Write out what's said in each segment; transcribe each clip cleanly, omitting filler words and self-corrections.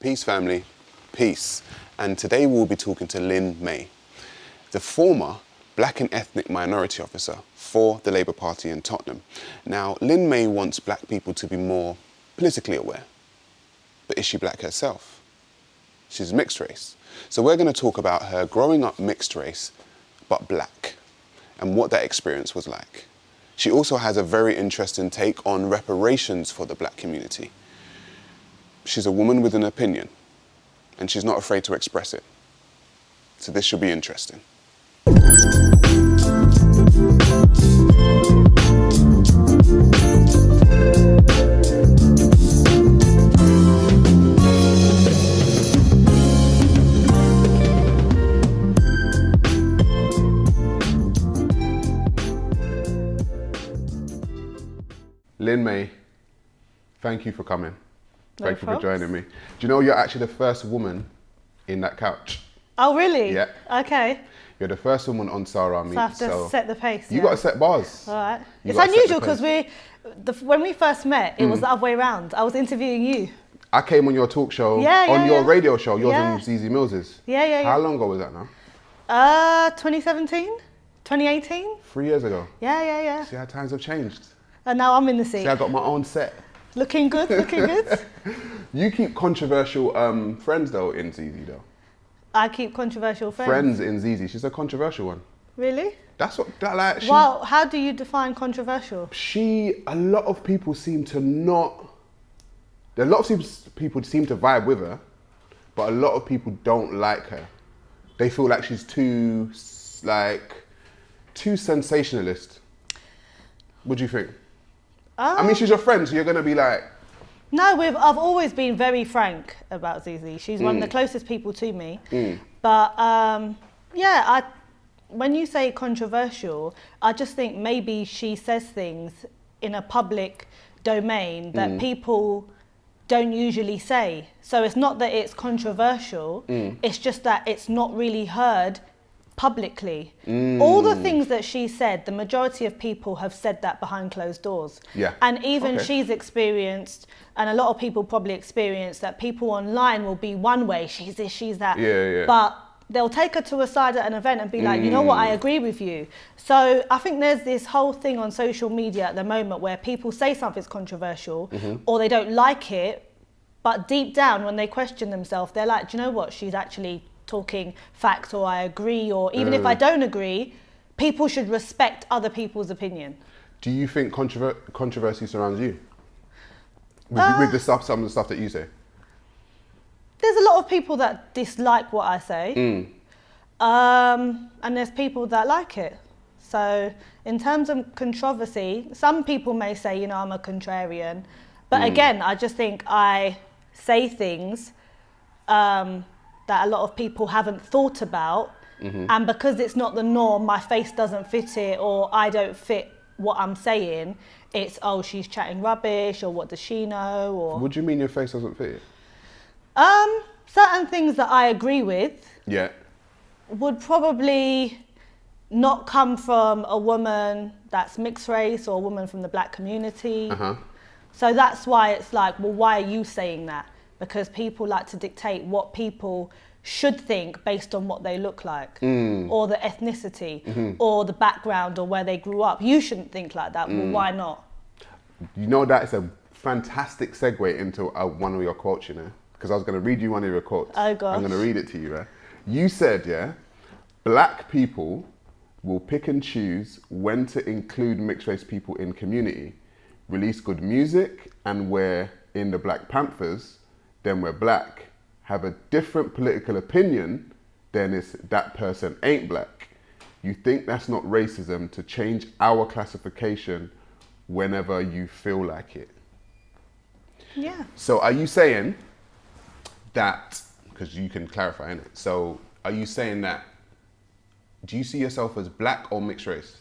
Peace, family. Peace. And today we'll be talking to Lynn May, the former Black and Ethnic Minority Officer for the Labour Party in Tottenham. Now, Lynn May wants black people to be more politically aware. But is she black herself? She's mixed race. So we're going to talk about her growing up mixed race, but black, and what that experience was like. She also has a very interesting take on reparations for the black community. She's a woman with an opinion, and she's not afraid to express it. So this should be interesting. Lynn May, thank you for coming. Thank you for joining me. Do you know you're actually the first woman in that couch? Oh, really? Yeah. Okay. You're the first woman on Sarah Meet. So I have to set the pace. You got to set bars. All right. It's unusual because when we first met, it was the other way around. I was interviewing you. I came on your talk show, your radio show, yours and ZZ Mills's. Yeah. How long ago was that now? 2017, 2018. 3 years ago. Yeah. See how times have changed. And now I'm in the seat. See, I got my own set. Looking good, looking good. You keep controversial friends though in ZZ though. I keep controversial friends. Friends in ZZ. She's a controversial one. Really? That's what that like. Well, how do you define controversial? A lot of people seem to not. A lot of people seem to vibe with her, but a lot of people don't like her. They feel like she's too sensationalist. What do you think? I mean, she's your friend, so you're going to be like... No, I've always been very frank about ZZ. She's one of the closest people to me. But when you say controversial, I just think maybe she says things in a public domain that people don't usually say. So it's not that it's controversial, it's just that it's not really heard publicly. All the things that she said, the majority of people have said that behind closed doors. Yeah. And even she's experienced, and a lot of people probably experience, that people online will be one way, she's this, she's that. Yeah. But they'll take her to a side at an event and be like, you know what, I agree with you. So I think there's this whole thing on social media at the moment where people say something's controversial or they don't like it, but deep down when they question themselves, they're like, do you know what, she's actually talking facts, or I agree, or even if I don't agree, people should respect other people's opinion. Do you think controversy surrounds you? With some of the stuff that you say? There's a lot of people that dislike what I say, and there's people that like it. So in terms of controversy, some people may say, I'm a contrarian, but again, I just think I say things that a lot of people haven't thought about, and because it's not the norm, my face doesn't fit it, or I don't fit what I'm saying, it's, oh, she's chatting rubbish, or what does she know, or... What do you mean your face doesn't fit it? Certain things that I agree with would probably not come from a woman that's mixed race or a woman from the black community. So that's why it's like, well, why are you saying that? Because people like to dictate what people should think based on what they look like, or the ethnicity, or the background, or where they grew up. You shouldn't think like that. Well, why not? You know, that is a fantastic segue into one of your quotes, because I was going to read you one of your quotes. Oh, gosh. I'm going to read it to you, right? You said, black people will pick and choose when to include mixed race people in community, release good music, and we're in the Black Panthers, then we're black, have a different political opinion, then it's that person ain't black. You think that's not racism to change our classification whenever you feel like it? Yeah. So are you saying that, because you can clarify, innit? So are you saying that, do you see yourself as black or mixed race?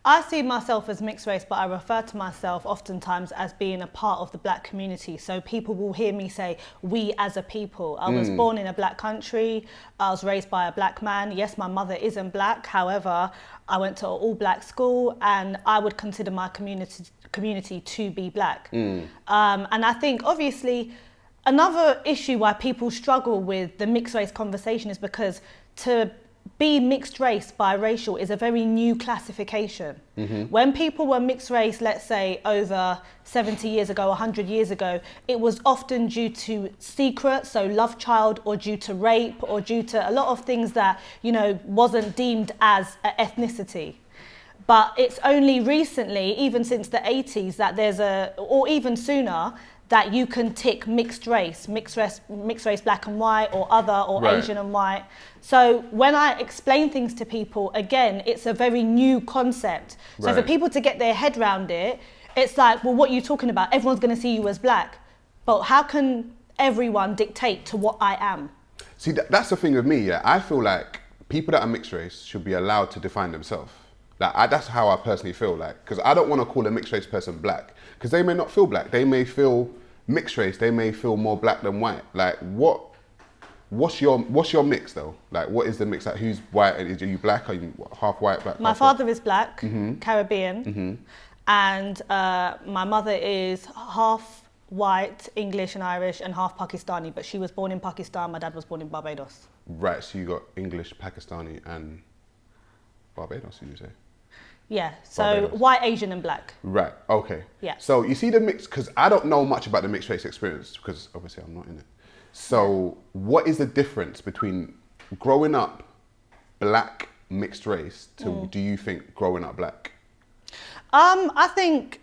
I see myself as mixed race, but I refer to myself oftentimes as being a part of the black community. So people will hear me say, we as a people. I was born in a black country. I was raised by a black man. Yes, my mother isn't black. However, I went to an all black school, and I would consider my community to be black. And I think obviously another issue why people struggle with the mixed race conversation is because to be mixed race biracial is a very new classification. When people were mixed race, let's say over 70 years ago, 100 years ago, it was often due to secret, so love child, or due to rape, or due to a lot of things that, you know, wasn't deemed as an ethnicity. But it's only recently, even since the 80s, that there's or even sooner, that you can tick mixed race black and white, or other, or Right. Asian and white. So when I explain things to people, again, it's a very new concept. So for Right. people to get their head around it, it's like, well, what are you talking about? Everyone's going to see you as black. But how can everyone dictate to what I am? See, that's the thing with me, yeah. I feel like people that are mixed race should be allowed to define themselves. Like, that's how I personally feel, like, because I don't want to call a mixed race person black, because they may not feel black. They may feel mixed race. They may feel more black than white. Like, what's your mix though? Like, what is the mix? Like, who's white? Are you black? Are you half white, black? My half father is black, Caribbean, and my mother is half white, English and Irish, and half Pakistani, but she was born in Pakistan. My dad was born in Barbados. Right, so you got English, Pakistani, and Barbados, did you say? Yeah, so Barbados. white, Asian and black. Right, okay. Yeah. So you see the mix, because I don't know much about the mixed race experience, because obviously I'm not in it. So what is the difference between growing up black mixed race to, do you think, growing up black? I think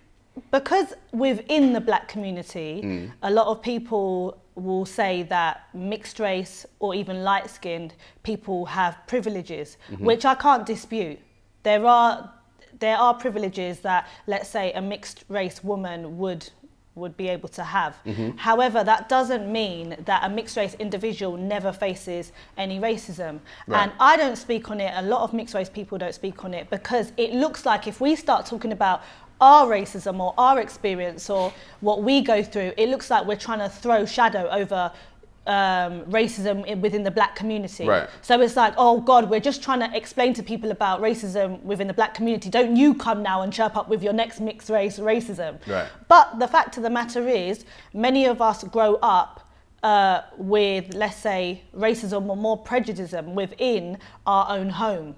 because within the black community, a lot of people will say that mixed race or even light-skinned people have privileges, which I can't dispute. There are privileges that, let's say, a mixed race woman would be able to have. However, that doesn't mean that a mixed race individual never faces any racism. Right. And I don't speak on it, a lot of mixed race people don't speak on it, because it looks like if we start talking about our racism or our experience or what we go through, it looks like we're trying to throw shadow over racism within the black community. Right. So it's like, oh God, we're just trying to explain to people about racism within the black community. Don't you come now and chirp up with your next mixed race racism. Right. But the fact of the matter is, many of us grow up with, let's say, racism or more prejudice within our own home.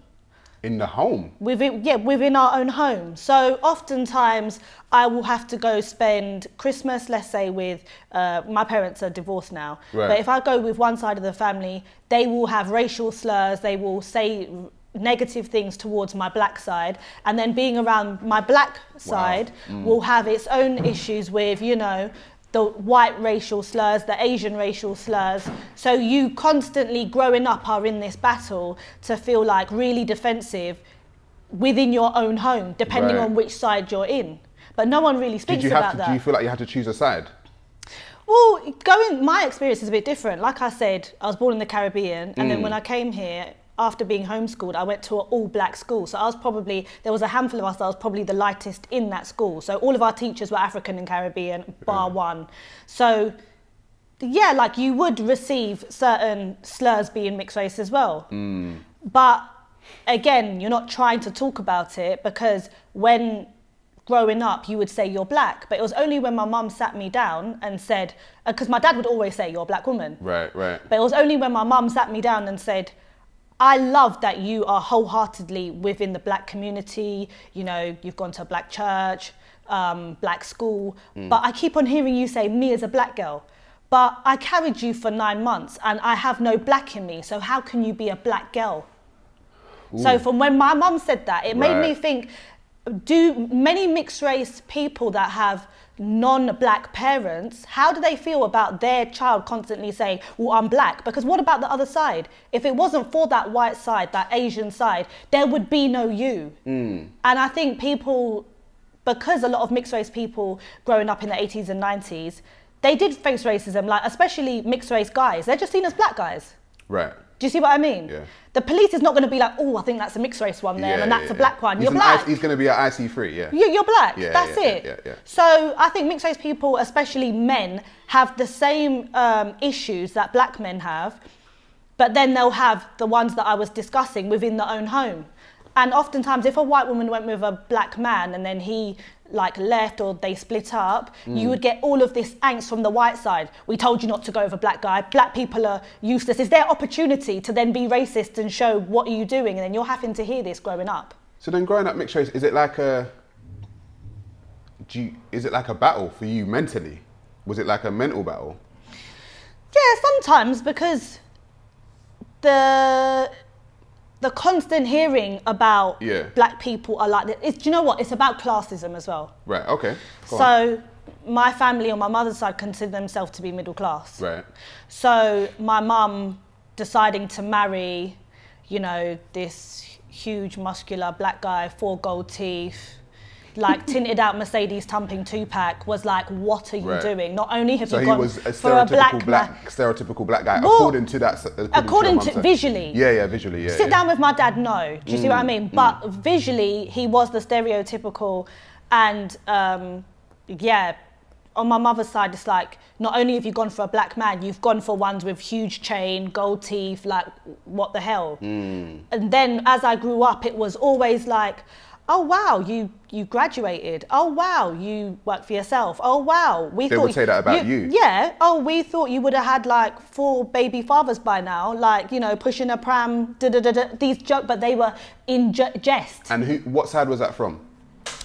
In the home? Within our own home. So oftentimes I will have to go spend Christmas, let's say, with, my parents are divorced now. Right. But if I go with one side of the family, they will have racial slurs, they will say negative things towards my black side. And then being around my black side will have its own issues with, you know, the white racial slurs, the Asian racial slurs. So you constantly growing up are in this battle to feel like really defensive within your own home, depending Right. on which side you're in. But no one really speaks about that. Do you feel like you had to choose a side? Well, my experience is a bit different. Like I said, I was born in the Caribbean, and then when I came here, after being homeschooled, I went to an all-black school. So there was a handful of us that was probably the lightest in that school. So all of our teachers were African and Caribbean, bar one. So yeah, like you would receive certain slurs being mixed race as well. But again, you're not trying to talk about it, because when growing up, you would say you're black. But it was only when my mum sat me down and said, because my dad would always say you're a black woman. Right, right. But it was only when my mum sat me down and said, I love that you are wholeheartedly within the black community. You know, you've gone to a black church, black school. But I keep on hearing you say, me as a black girl. But I carried you for 9 months and I have no black in me. So how can you be a black girl? Ooh. So from when my mum said that, it made me Right. think, do many mixed race people that have non-black parents, how do they feel about their child constantly saying, well, I'm black? Because what about the other side? If it wasn't for that white side, that Asian side, there would be no you. And I think people, because a lot of mixed race people growing up in the 80s and 90s, they did face racism, like especially mixed race guys. They're just seen as black guys. Right. Do you see what I mean? Yeah. The police is not going to be like, oh, I think that's a mixed race one there, and that's a black one. You're black. He's going to be an IC3, yeah. You're black. Yeah, That's yeah, it. yeah. So I think mixed race people, especially men, have the same issues that black men have, but then they'll have the ones that I was discussing within their own home. And oftentimes, if a white woman went with a black man and then he like left or they split up, you would get all of this angst from the white side. We told you not to go with a black guy. Black people are useless. It's their opportunity to then be racist and show what are you doing, and then you're having to hear this growing up. So then growing up mixed race, is it like a battle for you mentally? Was it like a mental battle? Yeah, sometimes, because the constant hearing about black people are like this. Do you know what? It's about classism as well. Right, okay. Go on. My family on my mother's side consider themselves to be middle class. Right. So my mum deciding to marry, this huge muscular black guy, 4 gold teeth, like tinted out Mercedes thumping 2-pack, was like, what are you doing? Not only have you gone was a for a stereotypical black guy, according to that. According to visually. Yeah, visually. Yeah. Sit down with my dad. No, do you see what I mean? But visually, he was the stereotypical, and on my mother's side, it's like, not only have you gone for a black man, you've gone for ones with huge chain, gold teeth, like, what the hell? And then as I grew up, it was always like, oh wow, you graduated. Oh wow, you work for yourself. Oh wow, they would say that about you. Yeah. Oh, we thought you would have had like 4 baby fathers by now, like, pushing a pram. These jokes, but they were in jest. And what side was that from?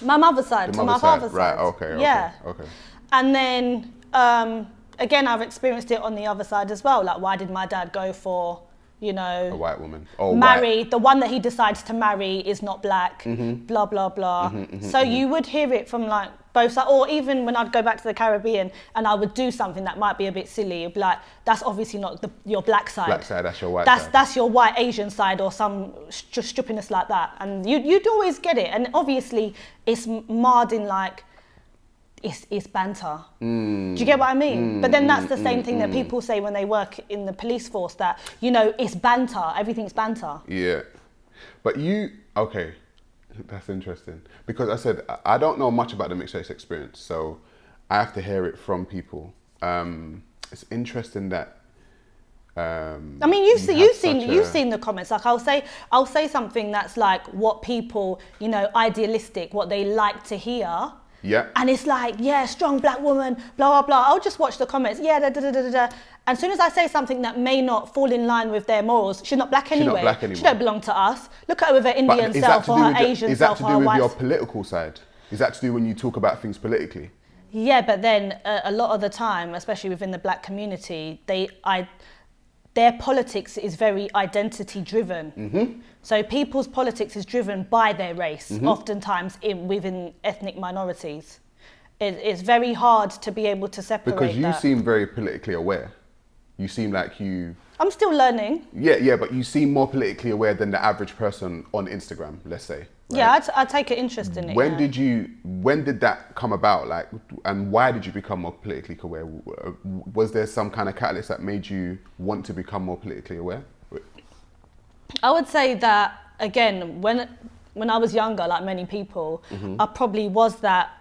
My mother's side, to my father's side. Right. Okay. Yeah. Okay. And then again, I've experienced it on the other side as well. Like, why did my dad go for, a white woman? Marry the one that he decides to marry is not black, blah blah blah. So you would hear it from like both sides, or even when I'd go back to the Caribbean and I would do something that might be a bit silly, it'd be like, that's obviously not your black side. Black side, that's your white side. That's your white Asian side, or some just stupidness like that. And you'd always get it, and obviously it's marred in like, it's banter. Do you get what I mean? But then that's the same thing that people say when they work in the police force, that, it's banter, everything's banter. Yeah. But okay, that's interesting. Because I said, I don't know much about the mixed race experience, so I have to hear it from people. It's interesting that I mean, you've seen the comments. Like, I'll say something that's like what people, idealistic, what they like to hear. Yeah. And it's like, yeah, strong black woman, blah, blah, blah. I'll just watch the comments. Yeah, da, da, da, da, da. And as soon as I say something that may not fall in line with their morals, she's not black anyway. She's not black anymore. She don't belong to us. Look at her with her Indian self or her Asian self or her white. Is that to do with your political side? Is that to do when you talk about things politically? Yeah, but then a lot of the time, especially within the black community, their politics is very identity driven. So people's politics is driven by their race, oftentimes within ethnic minorities. It's very hard to be able to separate that. Because you seem very politically aware. You seem like I'm still learning. Yeah, but you seem more politically aware than the average person on Instagram, let's say. Right? Yeah, I take an interest in it. When did that come about? Like, and why did you become more politically aware? Was there some kind of catalyst that made you want to become more politically aware? I would say that, again, when I was younger, like many people, I probably was that,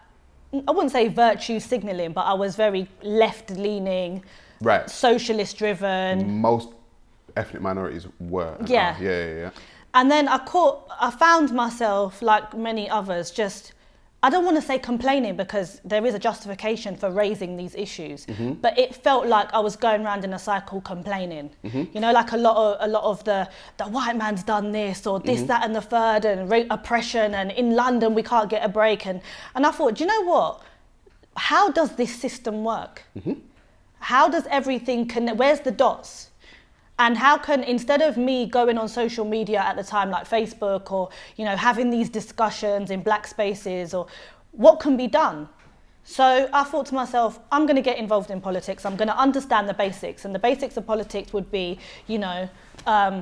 I wouldn't say virtue signaling, but I was very left leaning, right, socialist driven. Most ethnic minorities were. Yeah. Yeah. And then I found myself, like many others, just, I don't want to say complaining, because there is a justification for raising these issues, but it felt like I was going around in a cycle complaining. Like a lot of the white man's done this, or this, that, and the third, and oppression, and in London we can't get a break, and I thought, do you know what? How does this system work? How does everything connect? Where's the dots? And how can, instead of me going on social media at the time, like Facebook, or, having these discussions in black spaces, or what can be done? So I thought to myself, I'm going to get involved in politics. I'm going to understand the basics. And the basics of politics would be, the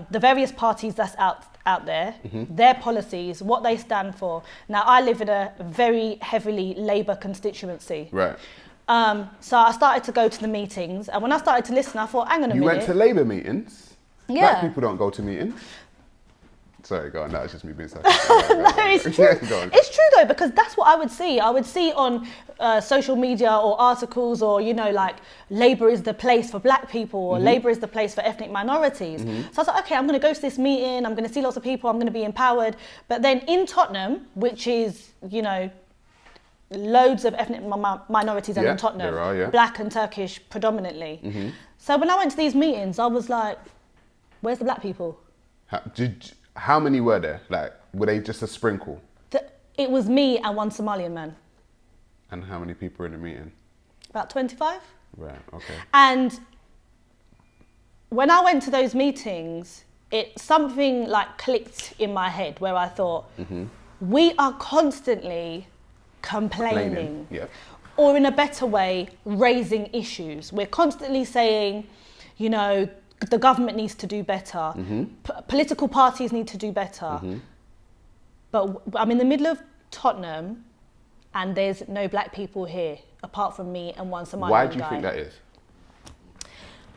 various parties that's out there, their policies, what they stand for. Now, I live in a very heavily Labour constituency. Right. So I started to go to the meetings, and when I started to listen, I thought, hang on a minute. You went to Labour meetings? Yeah. Black people don't go to meetings. Sorry, go on. That was just me being sarcastic. No, it's true. It's true though, because that's what I would see. I would see on social media or articles, or like, Labour is the place for black people, or Labour is the place for ethnic minorities. So I was like, okay, I'm going to go to this meeting. I'm going to see lots of people. I'm going to be empowered. But then in Tottenham, which is loads of ethnic minorities Yeah, in Tottenham, there are, yeah. black and Turkish predominantly. So when I went to these meetings, I was like, where's the black people? How many were there? Like, were they just a sprinkle? It was me and one Somalian man. And how many people were in the meeting? About 25. Right, okay. And when I went to those meetings, something like clicked in my head where I thought, we are constantly complaining. Yeah. Or in a better way, raising issues. We're constantly saying, you know, the government needs to do better. Political parties need to do better. But I'm in the middle of Tottenham and there's no black people here apart from me and one Somalian guy. Why do you think that is?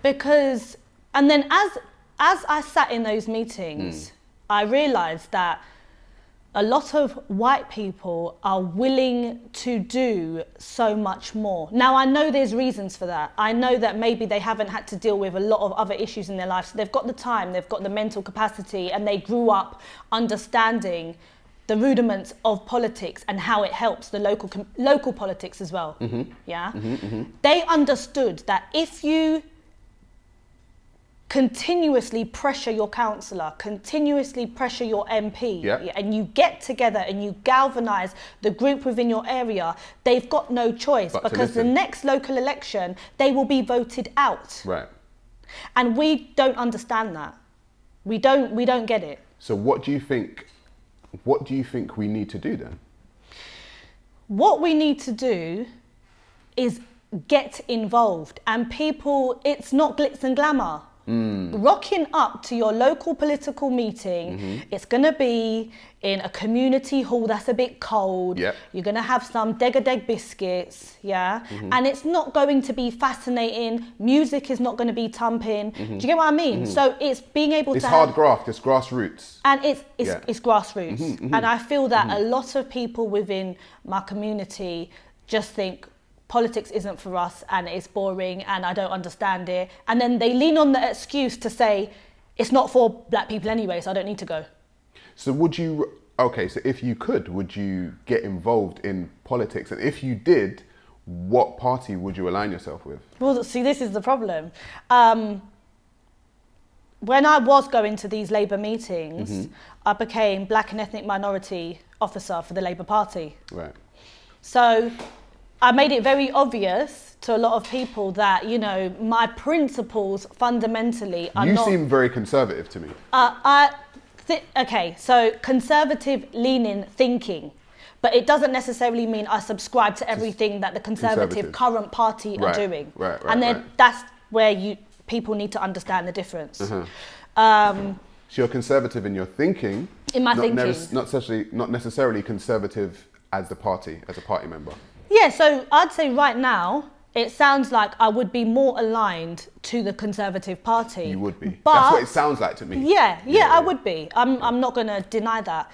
Because, and then as I sat in those meetings, I realised that a lot of white people are willing to do so much more. Now, I know there's reasons for that. I know that maybe they haven't had to deal with a lot of other issues in their life. So they've got the time, they've got the mental capacity, and they grew up understanding the rudiments of politics and how it helps the local politics as well. Yeah? They understood that if you continuously pressure your councillor, continuously pressure your MP, and you get together and you galvanise the group within your area, they've got no choice because the next local election, they will be voted out. Right. And we don't understand that. We don't get it. So what do you think we need to do then? What we need to do is get involved, and people, it's not glitz and glamour. Rocking up to your local political meeting, it's going to be in a community hall that's a bit cold. You're going to have some deg biscuits, and it's not going to be fascinating. Music is not going to be thumping. Do you get what I mean? So it's being able to It's hard graft, it's grassroots. And it's grassroots. And I feel that a lot of people within my community just think politics isn't for us and it's boring and I don't understand it. And then they lean on the excuse to say, it's not for black people anyway, so I don't need to go. So so if you could, would you get involved in politics? And if you did, what party would you align yourself with? Well, see, this is the problem. When I was going to these Labour meetings, I became black and ethnic minority officer for the Labour Party. Right. So I made it very obvious to a lot of people that, you know, my principles fundamentally are not... You not... seem very conservative to me. Okay, so conservative leaning thinking, but it doesn't necessarily mean I subscribe to everything that the conservative current party are doing. And then that's where people need to understand the difference. So you're conservative in your thinking. In my thinking. Not necessarily conservative as a party member. Yeah, so I'd say right now, it sounds like I would be more aligned to the Conservative Party. You would be. But that's what it sounds like to me. Yeah, I would be. I'm not going to deny that.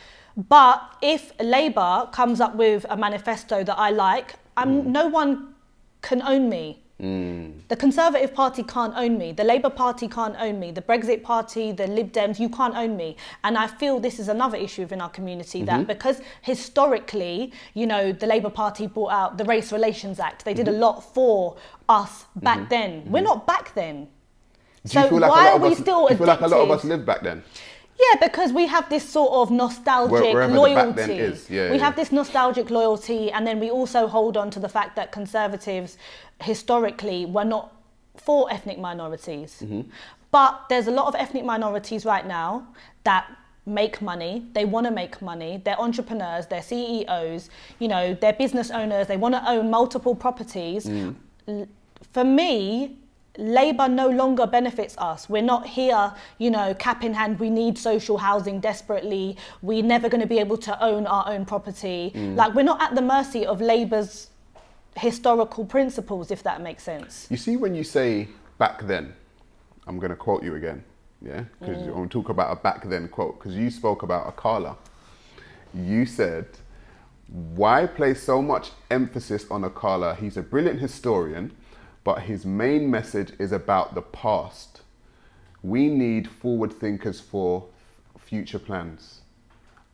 But if Labour comes up with a manifesto that I like, no one can own me. The Conservative Party can't own me. The Labour Party can't own me. The Brexit Party, the Lib Dems, you can't own me. And I feel this is another issue within our community that because historically, you know, the Labour Party brought out the Race Relations Act. They did a lot for us back then. We're not back then. So why are we still addicted? Do you feel like a lot of us lived back then? Yeah, because we have this sort of nostalgic loyalty. We have this nostalgic loyalty, and then we also hold on to the fact that conservatives historically were not for ethnic minorities. But there's a lot of ethnic minorities right now that make money. They want to make money. They're entrepreneurs, they're CEOs, you know, they're business owners. They want to own multiple properties. For me, Labour no longer benefits us. We're not here, you know, cap in hand, we need social housing desperately. We're never going to be able to own our own property. Like, we're not at the mercy of Labour's historical principles, if that makes sense. You see, when you say back then, I'm going to quote you again, yeah? Because I want to talk about a back then quote, because you spoke about Akala. You said, why place so much emphasis on Akala? He's a brilliant historian, but his main message is about the past. We need forward thinkers for future plans.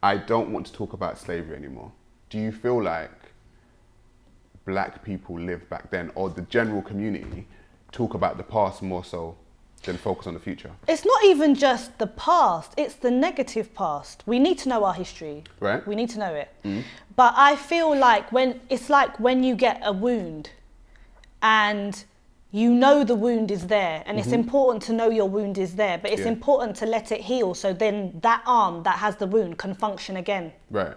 I don't want to talk about slavery anymore. Do you feel like black people lived back then, or the general community talk about the past more so than focus on the future? It's not even just the past, it's the negative past. We need to know our history. Right. We need to know it. But I feel like when you get a wound and you know the wound is there, and it's important to know your wound is there, but it's important to let it heal so then that arm that has the wound can function again. Right.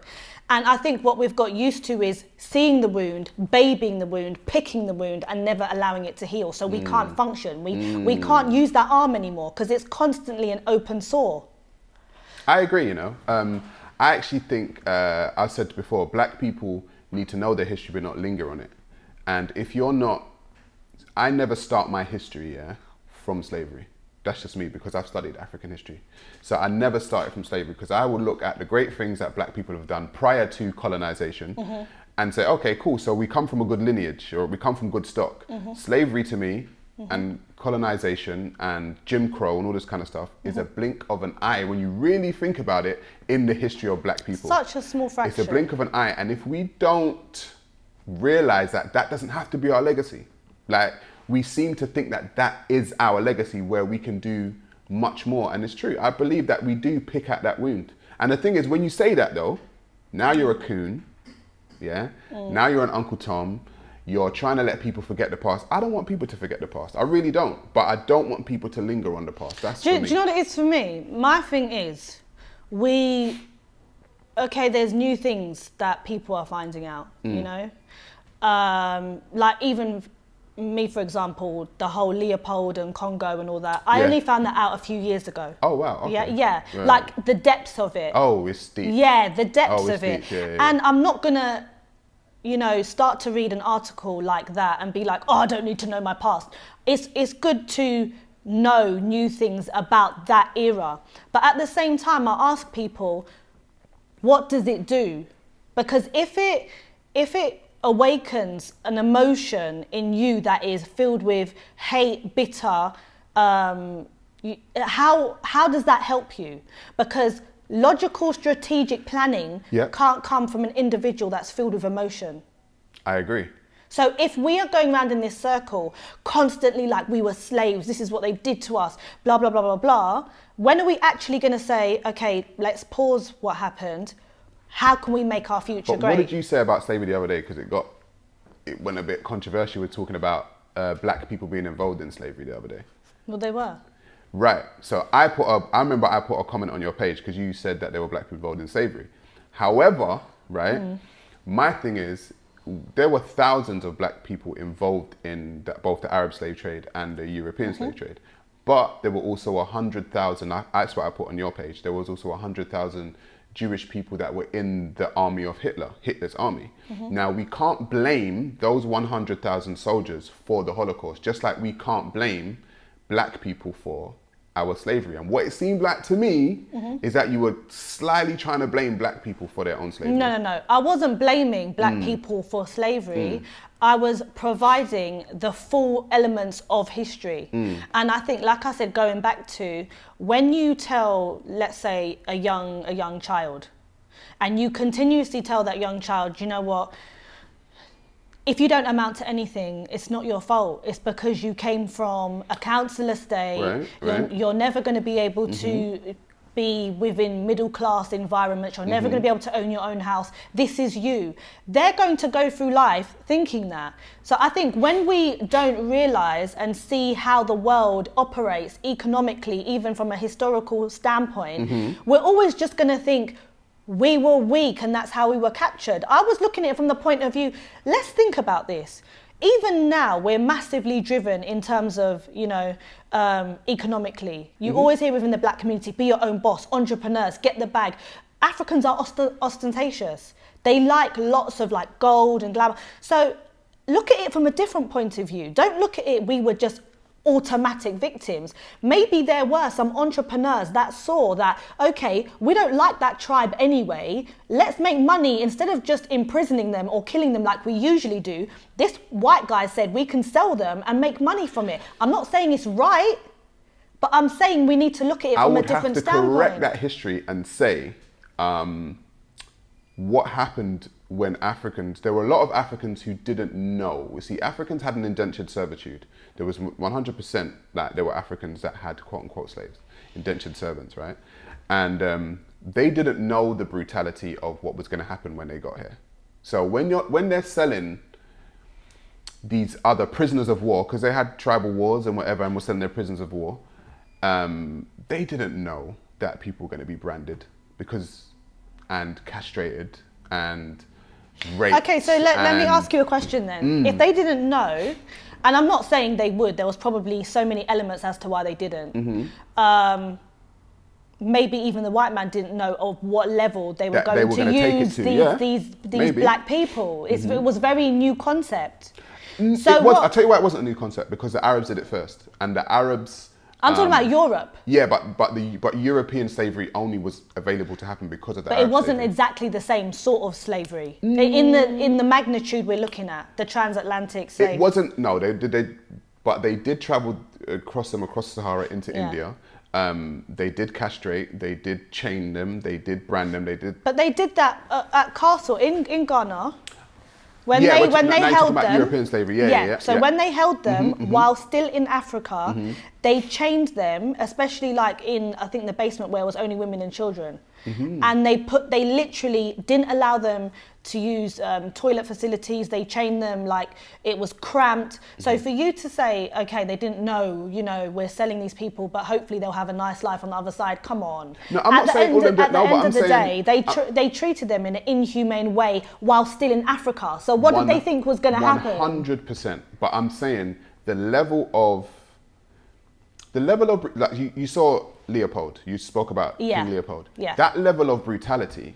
And I think what we've got used to is seeing the wound, babying the wound, picking the wound, and never allowing it to heal. So we can't function. We can't use that arm anymore because it's constantly an open sore. I agree, you know. I actually think, I said before, black people need to know their history but not linger on it. And if you're not, I never start my history from slavery. That's just me, because I've studied African history. So I never started from slavery, because I would look at the great things that black people have done prior to colonization and say, okay, cool, so we come from a good lineage, or we come from good stock. Slavery to me and colonization and Jim Crow and all this kind of stuff is a blink of an eye when you really think about it in the history of black people. Such a small fraction. It's a blink of an eye. And if we don't realize that, that doesn't have to be our legacy. Like, we seem to think that that is our legacy, where we can do much more. And it's true. I believe that we do pick at that wound. And the thing is, when you say that though, now you're a coon, yeah? Now you're an Uncle Tom. You're trying to let people forget the past. I don't want people to forget the past. I really don't. But I don't want people to linger on the past. That's for me. Do you know what it is for me? My thing is, there's new things that people are finding out, you know? Like even me, for example, the whole Leopold and Congo and all that, I only found that out a few years ago. Oh, wow. Okay. Yeah. Right. Like the depths of it. Oh, it's deep. Yeah, the depths of deep. it. Yeah. And I'm not gonna, start to read an article like that and be like, oh, I don't need to know my past. It's good to know new things about that era. But at the same time, I ask people, what does it do? Because if it awakens an emotion in you that is filled with hate, bitter, how does that help you? Because logical, strategic planning can't come from an individual that's filled with emotion. I agree. So if we are going around in this circle constantly like we were slaves, this is what they did to us, blah, blah, blah, blah, blah, when are we actually going to say, okay, let's pause what happened, how can we make our future great? What did you say about slavery the other day? Because it went a bit controversial with talking about black people being involved in slavery the other day. Well, they were. Right. So I remember I put a comment on your page because you said that there were black people involved in slavery. However, right, my thing is, there were thousands of black people involved in both the Arab slave trade and the European slave trade. But there were also 100,000, that's what I put on your page, there was also 100,000 Jewish people that were in the army of Hitler's army. Now, we can't blame those 100,000 soldiers for the Holocaust, just like we can't blame black people for our slavery. And what it seemed like to me is that you were slyly trying to blame black people for their own slavery. No. I wasn't blaming black people for slavery. I was providing the full elements of history. And I think, like I said, going back to when you tell, let's say, a young child, and you continuously tell that young child, you know what, if you don't amount to anything, it's not your fault. It's because you came from a council estate. Right. You're never going to be able to be within middle class environments. You're never going to be able to own your own house. This is you. They're going to go through life thinking that. So I think when we don't realize and see how the world operates economically, even from a historical standpoint, we're always just going to think, we were weak and that's how we were captured. I was looking at it from the point of view, let's think about this. Even now, we're massively driven in terms of, economically. You always hear within the black community, be your own boss, entrepreneurs, get the bag. Africans are ostentatious. They like lots of gold and glamour. So look at it from a different point of view. Don't look at it, we were just automatic victims. Maybe there were some entrepreneurs that saw that, okay, we don't like that tribe anyway, let's make money instead of just imprisoning them or killing them like we usually do. This white guy said we can sell them and make money from it. I'm not saying it's right, but I'm saying we need to look at it from a different standpoint. I would have to correct that history and say what happened when there were a lot of Africans who didn't know. You see, Africans had an indentured servitude. There was 100% that there were Africans that had quote unquote slaves, indentured servants, right? And they didn't know the brutality of what was going to happen when they got here. So when they're selling these other prisoners of war, because they had tribal wars and whatever, and were selling their prisoners of war, they didn't know that people were going to be branded and castrated and raped. Okay, so let me ask you a question then. If they didn't know, and I'm not saying they would, there was probably so many elements as to why they didn't. Maybe even the white man didn't know of what level they were going to use these black people. It was a very new concept. So I'll tell you why it wasn't a new concept, because the Arabs did it first, and the Arabs. I'm talking about Europe. Yeah, but European slavery only was available to happen because of the. But Arab it wasn't slavery. exactly the same sort of slavery in the magnitude we're looking at, the transatlantic slavery. It wasn't. No, they did travel across Sahara into India. They did castrate, they did chain them, they did brand them, But they did that at Castle in Ghana. When they held them, European slavery, when they held them while still in Africa, they chained them, especially like in, I think, the basement where it was only women and children, and they literally didn't allow them to use toilet facilities. They chained them like it was cramped. So for you to say, okay, they didn't know, we're selling these people, but hopefully they'll have a nice life on the other side. Come on. No, I'm not saying all of that. No, but I'm saying at the end of the day, they treated them in an inhumane way while still in Africa. So what did they think was going to happen? 100%. But I'm saying the level of like you saw Leopold. You spoke about King Leopold. Yeah. That level of brutality,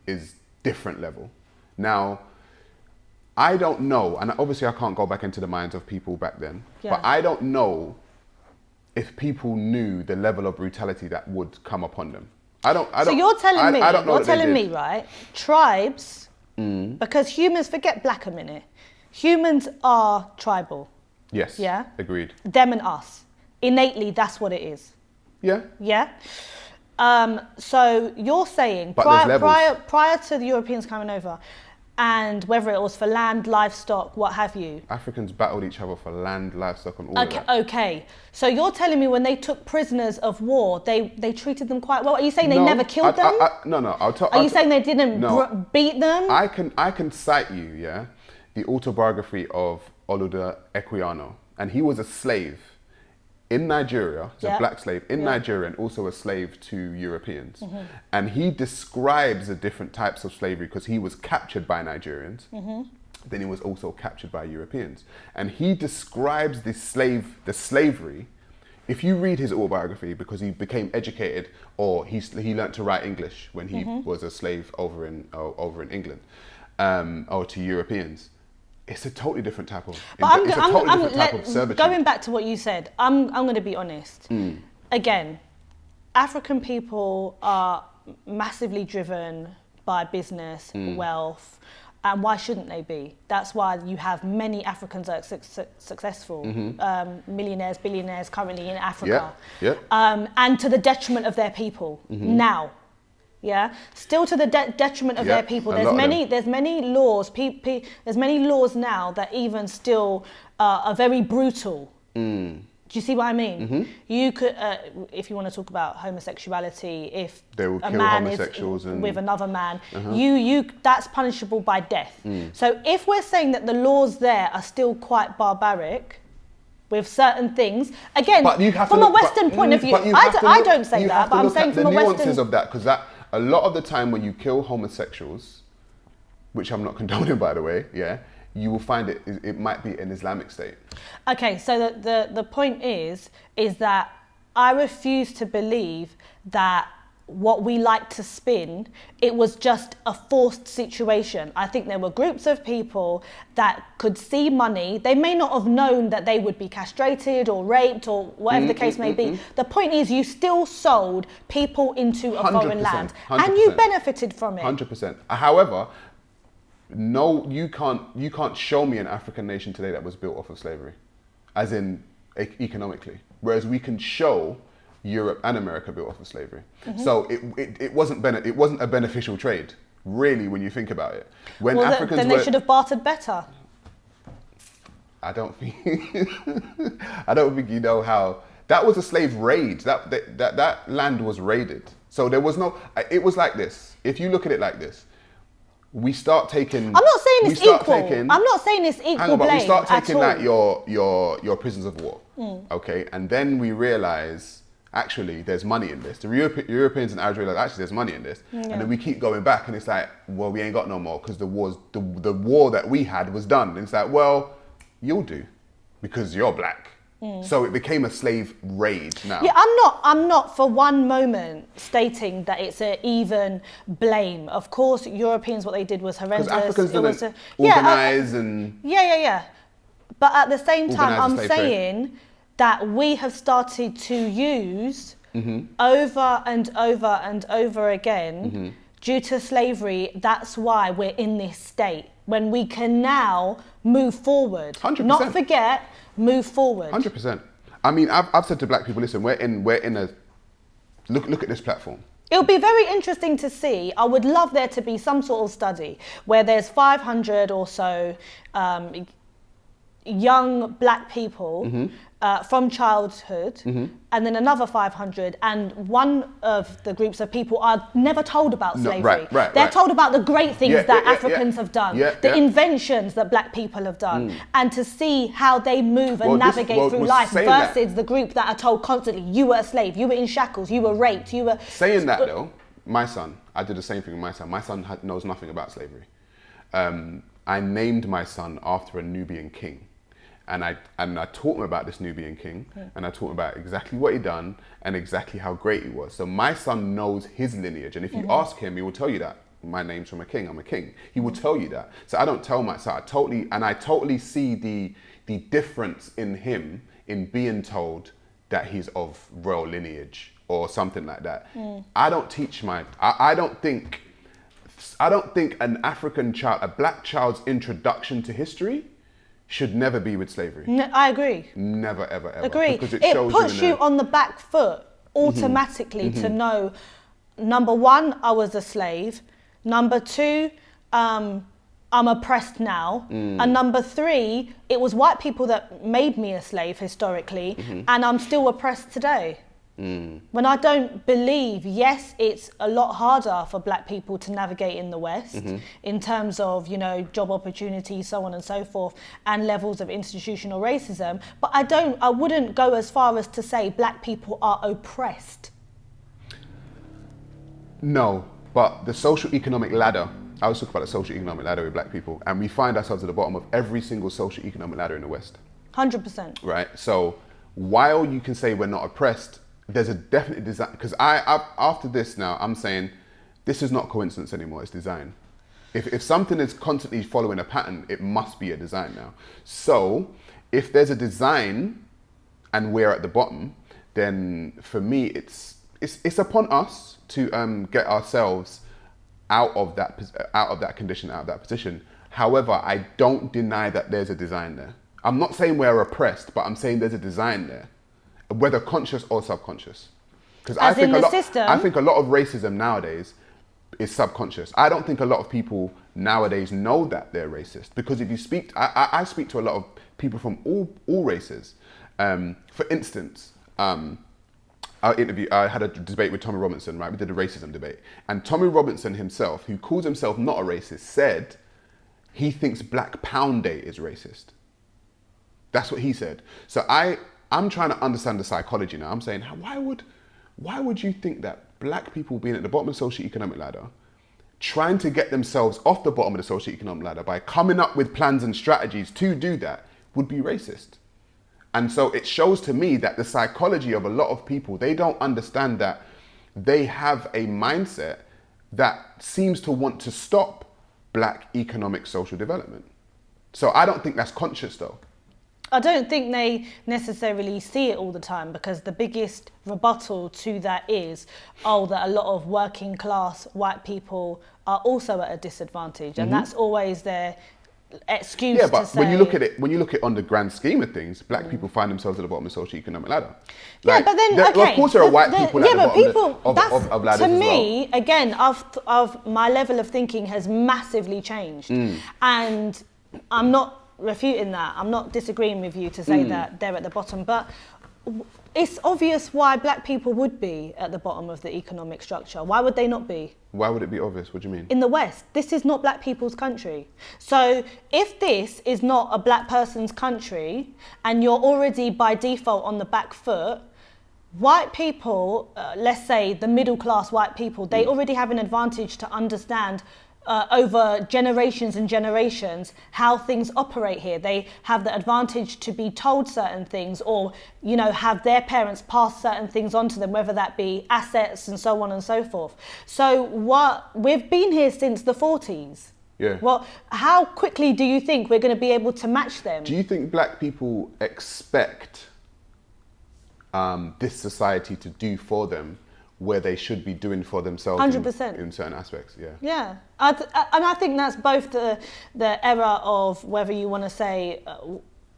is different level. Now, I don't know, and obviously I can't go back into the minds of people back then, but I don't know if people knew the level of brutality that would come upon them. So you're telling me, right? Tribes, because humans, forget black a minute, humans are tribal. Yes. Yeah. Agreed. Them and us. Innately, that's what it is. Yeah. Yeah. So you're saying prior to the Europeans coming over, and whether it was for land, livestock, what have you, Africans battled each other for land, livestock, and all of that. Okay. So you're telling me when they took prisoners of war, they treated them quite well? Are you saying they never killed them? No. Are you saying they didn't beat them? I can cite you, the autobiography of Oluda Equiano, and he was a slave in Nigeria, a black slave in Nigeria, and also a slave to Europeans. And he describes the different types of slavery because he was captured by Nigerians. Then he was also captured by Europeans. And he describes the slavery. If you read his autobiography, because he became educated, or he learned to write English when he was a slave over in England, or to Europeans. It's a totally different type of servitude. Going back to what you said, I'm going to be honest. Again, African people are massively driven by business, wealth, and why shouldn't they be? That's why you have many Africans that are successful, millionaires, billionaires currently in Africa, and to the detriment of their people now. Yeah, still to the detriment of their people. There's many laws. There's many laws now that even still are very brutal. Do you see what I mean? You could, if you want to talk about homosexuality, if a man is with another man, that's punishable by death. So if we're saying that the laws there are still quite barbaric with certain things, again, from a Western point of view, I don't say that, but I'm saying from a Western... The nuances of that, because a lot of the time when you kill homosexuals, which I'm not condoning, by the way, you will find it might be an Islamic state. Okay, so the point is that I refuse to believe that what we like to spin, it was just a forced situation. I think there were groups of people that could see money. They may not have known that they would be castrated or raped or whatever the case may be. The point is, you still sold people into a foreign land 100%. And you benefited from it. 100%. However, no, you can't show me an African nation today that was built off of slavery, as in economically. Whereas we can show Europe and America built off of slavery. So it wasn't a beneficial trade. really, when you think about it. When Well, Africans then they should have bartered better. I don't think I don't think you know how that was a slave raid. That land was raided. So there was no. It was like this. If you look at it like this, we start taking. I'm not saying it's equal. I'm not saying it's equal hang on, blame. but we start taking at like all. your prisoners of war, okay, and then we realize actually there's money in this. The Europeans and Arabs realize actually there's money in this, and then we keep going back, and it's like, well, we ain't got no more because the war that we had was done. And it's like, well, you'll do because you're black. So it became a slave raid now. Yeah, I'm not for one moment stating that it's an even blame. Of course, Europeans, what they did was horrendous. Because Africans didn't organise and... Yeah. But at the same time, I'm organise the slave saying that we have started to use over and over and over again due to slavery. That's why we're in this state. When we can now move forward. 100%. Not forget, move forward. 100%. I mean, I've said to black people, listen, we're in a... Look at this platform. It'll be very interesting to see. I would love there to be some sort of study where there's 500 or so young black people from childhood, and then another 500, and one of the groups of people are never told about slavery. They're told about the great things that Africans have done, the inventions that black people have done, and to see how they move and navigate through life versus the group that are told constantly, you were a slave, you were in shackles, you were raped, you were... Saying that though, my son, I did the same thing with my son. My son knows nothing about slavery. I named my son after a Nubian king. And I taught him about this Nubian king, and I taught him about exactly what he'd done and exactly how great he was. So my son knows his lineage, and if you ask him, he will tell you that my name's from a king. I'm a king. He will tell you that. So I don't tell my son. I totally see the difference in him in being told that he's of royal lineage or something like that. I don't teach my. I don't think an African child, a black child's introduction to history should never be with slavery. No, I agree. Never, ever, ever. Agree. Because it puts you on the back foot automatically to know, number one, I was a slave. Number two, I'm oppressed now. And number three, it was white people that made me a slave historically, and I'm still oppressed today. When I don't believe, yes, it's a lot harder for black people to navigate in the West in terms of, job opportunities, so on and so forth, and levels of institutional racism. But I wouldn't go as far as to say black people are oppressed. No, but the social economic ladder, I was talking about the social economic ladder with black people, and we find ourselves at the bottom of every single social economic ladder in the West. 100%. Right? So while you can say we're not oppressed, there's a definite design, because after this now, I'm saying this is not coincidence anymore, it's design. If something is constantly following a pattern, it must be a design now. So if there's a design and we're at the bottom, then for me, it's upon us to get ourselves out of that condition, out of that position. However, I don't deny that there's a design there. I'm not saying we're oppressed, but I'm saying there's a design there, whether conscious or subconscious. Because I think a lot of racism nowadays is subconscious. I don't think a lot of people nowadays know that they're racist, because if you speak, I speak to a lot of people from all races. For instance, I had a debate with Tommy Robinson, right? We did a racism debate. And Tommy Robinson himself, who calls himself not a racist, said he thinks Black Pound Day is racist. That's what he said. So I'm trying to understand the psychology now. I'm saying, why would you think that black people being at the bottom of the socioeconomic ladder, trying to get themselves off the bottom of the socioeconomic ladder by coming up with plans and strategies to do that would be racist? And so it shows to me that the psychology of a lot of people, they don't understand that they have a mindset that seems to want to stop black economic social development. So I don't think that's conscious though. I don't think they necessarily see it all the time, because the biggest rebuttal to that is, that a lot of working class white people are also at a disadvantage. And that's always their excuse Yeah, to but say. when you look at on the grand scheme of things, black people find themselves at the bottom of the socioeconomic ladder. Yeah, but then, of course there are white people at the bottom of ladders to as me, well. again, of my level of thinking has massively changed. And I'm not refuting that. I'm not disagreeing with you to say that they're at the bottom. But it's obvious why black people would be at the bottom of the economic structure. Why would they not be? Why would it be obvious? What do you mean? In the West, this is not black people's country. So if this is not a black person's country and you're already by default on the back foot, white people, let's say the middle class white people, they already have an advantage to understand over generations and generations how things operate here. They have the advantage to be told certain things, or have their parents pass certain things on to them, whether that be assets and so on and so forth. So we've been here since the 40s. Yeah. Well, how quickly do you think we're going to be able to match them? Do you think black people expect this society to do for them where they should be doing for themselves 100%. in certain aspects? Yeah. Yeah, and I think that's both the era of whether you want to say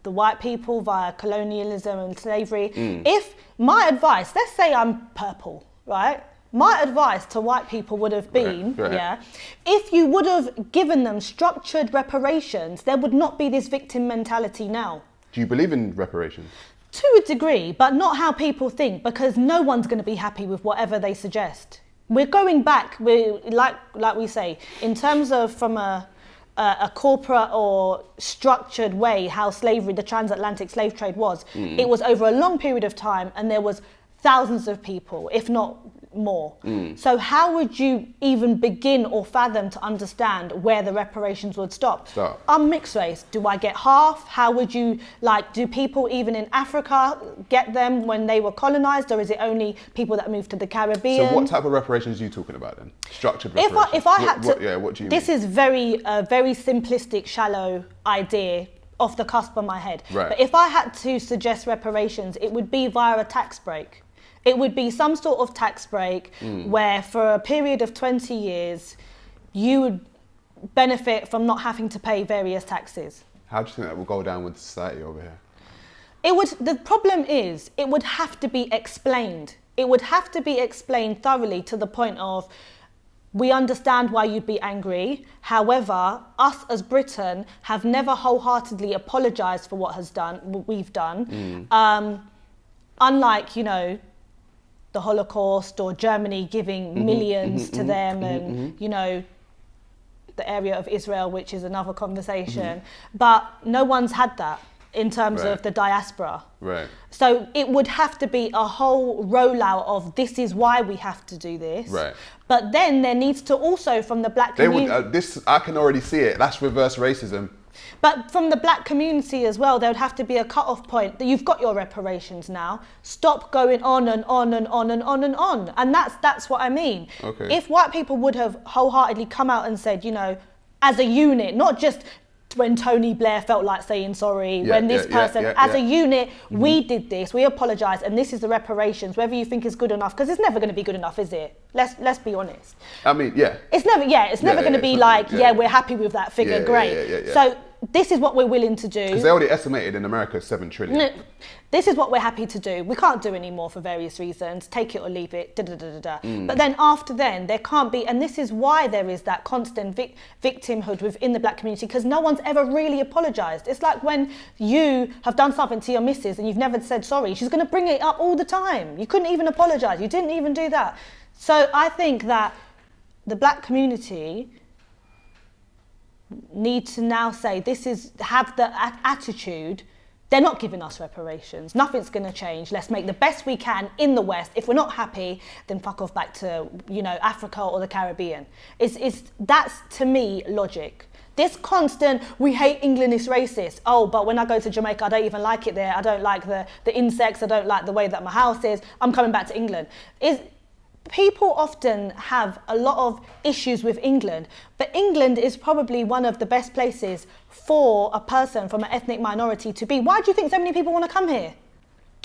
the white people via colonialism and slavery. If my advice, let's say I'm purple, right? My advice to white people would have been, if you would have given them structured reparations, there would not be this victim mentality now. Do you believe in reparations? To a degree, but not how people think, because no one's going to be happy with whatever they suggest. We're going back, like we say, in terms of from a corporate or structured way, how slavery, the transatlantic slave trade was. It was over a long period of time, and there was thousands of people, if not more. So how would you even begin or fathom to understand where the reparations would stop? I'm mixed race. Do I get half? How would you, do people even in Africa get them when they were colonized, or is it only people that moved to the Caribbean? So what type of reparations are you talking about then? Structured reparations? If I had to, what do you mean? This is very simplistic, shallow idea off the cusp of my head. Right. But if I had to suggest reparations, it would be via a tax break. It would be some sort of tax break where for a period of 20 years, you would benefit from not having to pay various taxes. How do you think that will go down with society over here? The problem is, it would have to be explained. It would have to be explained thoroughly to the point of, we understand why you'd be angry. However, us as Britain have never wholeheartedly apologised for what we've done. Unlike, the Holocaust or Germany giving millions to them and, the area of Israel, which is another conversation. But no one's had that in terms of the diaspora. Right. So it would have to be a whole rollout of this is why we have to do this. Right. But then there needs to also from the black community... I can already see it. That's reverse racism. But from the black community as well, there would have to be a cut-off point that you've got your reparations now. Stop going on and on and on and on and on. And that's what I mean. Okay. If white people would have wholeheartedly come out and said, as a unit, not just when Tony Blair felt like saying sorry, when this person, as a unit, we did this, we apologise, and this is the reparations, whether you think it's good enough, because it's never going to be good enough, is it? Let's be honest. I mean, It's never going to be we're happy with that figure, great. So this is what we're willing to do. Because they already estimated in America 7 trillion. No, this is what we're happy to do. We can't do any more for various reasons. Take it or leave it. But then after then, there can't be, and this is why there is that constant victimhood within the black community, because no one's ever really apologised. It's like when you have done something to your missus and you've never said sorry, she's going to bring it up all the time. You couldn't even apologise. You didn't even do that. So I think that the black community need to now say have the attitude, they're not giving us reparations, nothing's going to change, let's make the best we can in the West. If we're not happy, then fuck off back to Africa or the Caribbean. That's to me logic. This constant, we hate England, is racist. Oh, but when I go to Jamaica, I don't even like it there. I don't like the insects, I don't like the way that my house is, I'm coming back to England. People often have a lot of issues with England, but England is probably one of the best places for a person from an ethnic minority to be. Why do you think so many people want to come here?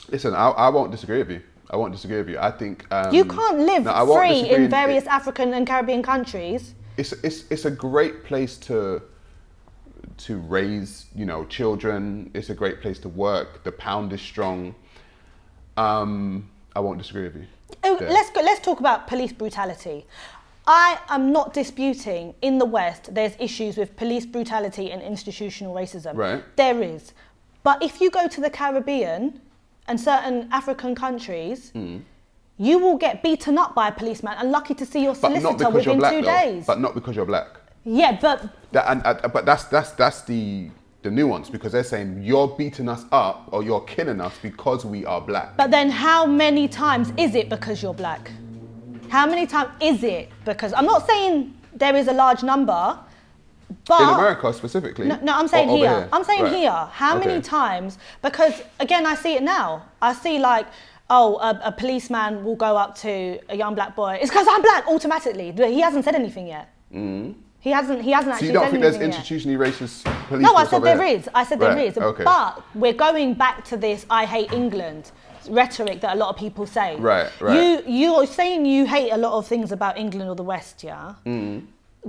Listen, I won't disagree with you. I think... you can't live free in various African and Caribbean countries. It's a great place to to raise, children. It's a great place to work. The pound is strong. I won't disagree with you. Oh, let's talk about police brutality. I am not disputing in the West there's issues with police brutality and institutional racism. Right. There is. But if you go to the Caribbean and certain African countries, you will get beaten up by a policeman and lucky to see your solicitor within 2 days. But not because you're black. Yeah, but... But that's the nuance, because they're saying you're beating us up or you're killing us because we are black. But then how many times is it because you're black? How many times is it because... I'm not saying there is a large number, but... In America specifically? No, I'm saying here. I'm saying here. How many Okay. times? Because, again, I see it now. I see, like, a policeman will go up to a young black boy. It's because I'm black, automatically. He hasn't said anything yet. He hasn't actually said anything yet. So you don't think there's institutionally racist police? No, I said there is. I said there is. Okay. But we're going back to this I hate England rhetoric that a lot of people say. Right. You're saying you hate a lot of things about England or the West, yeah?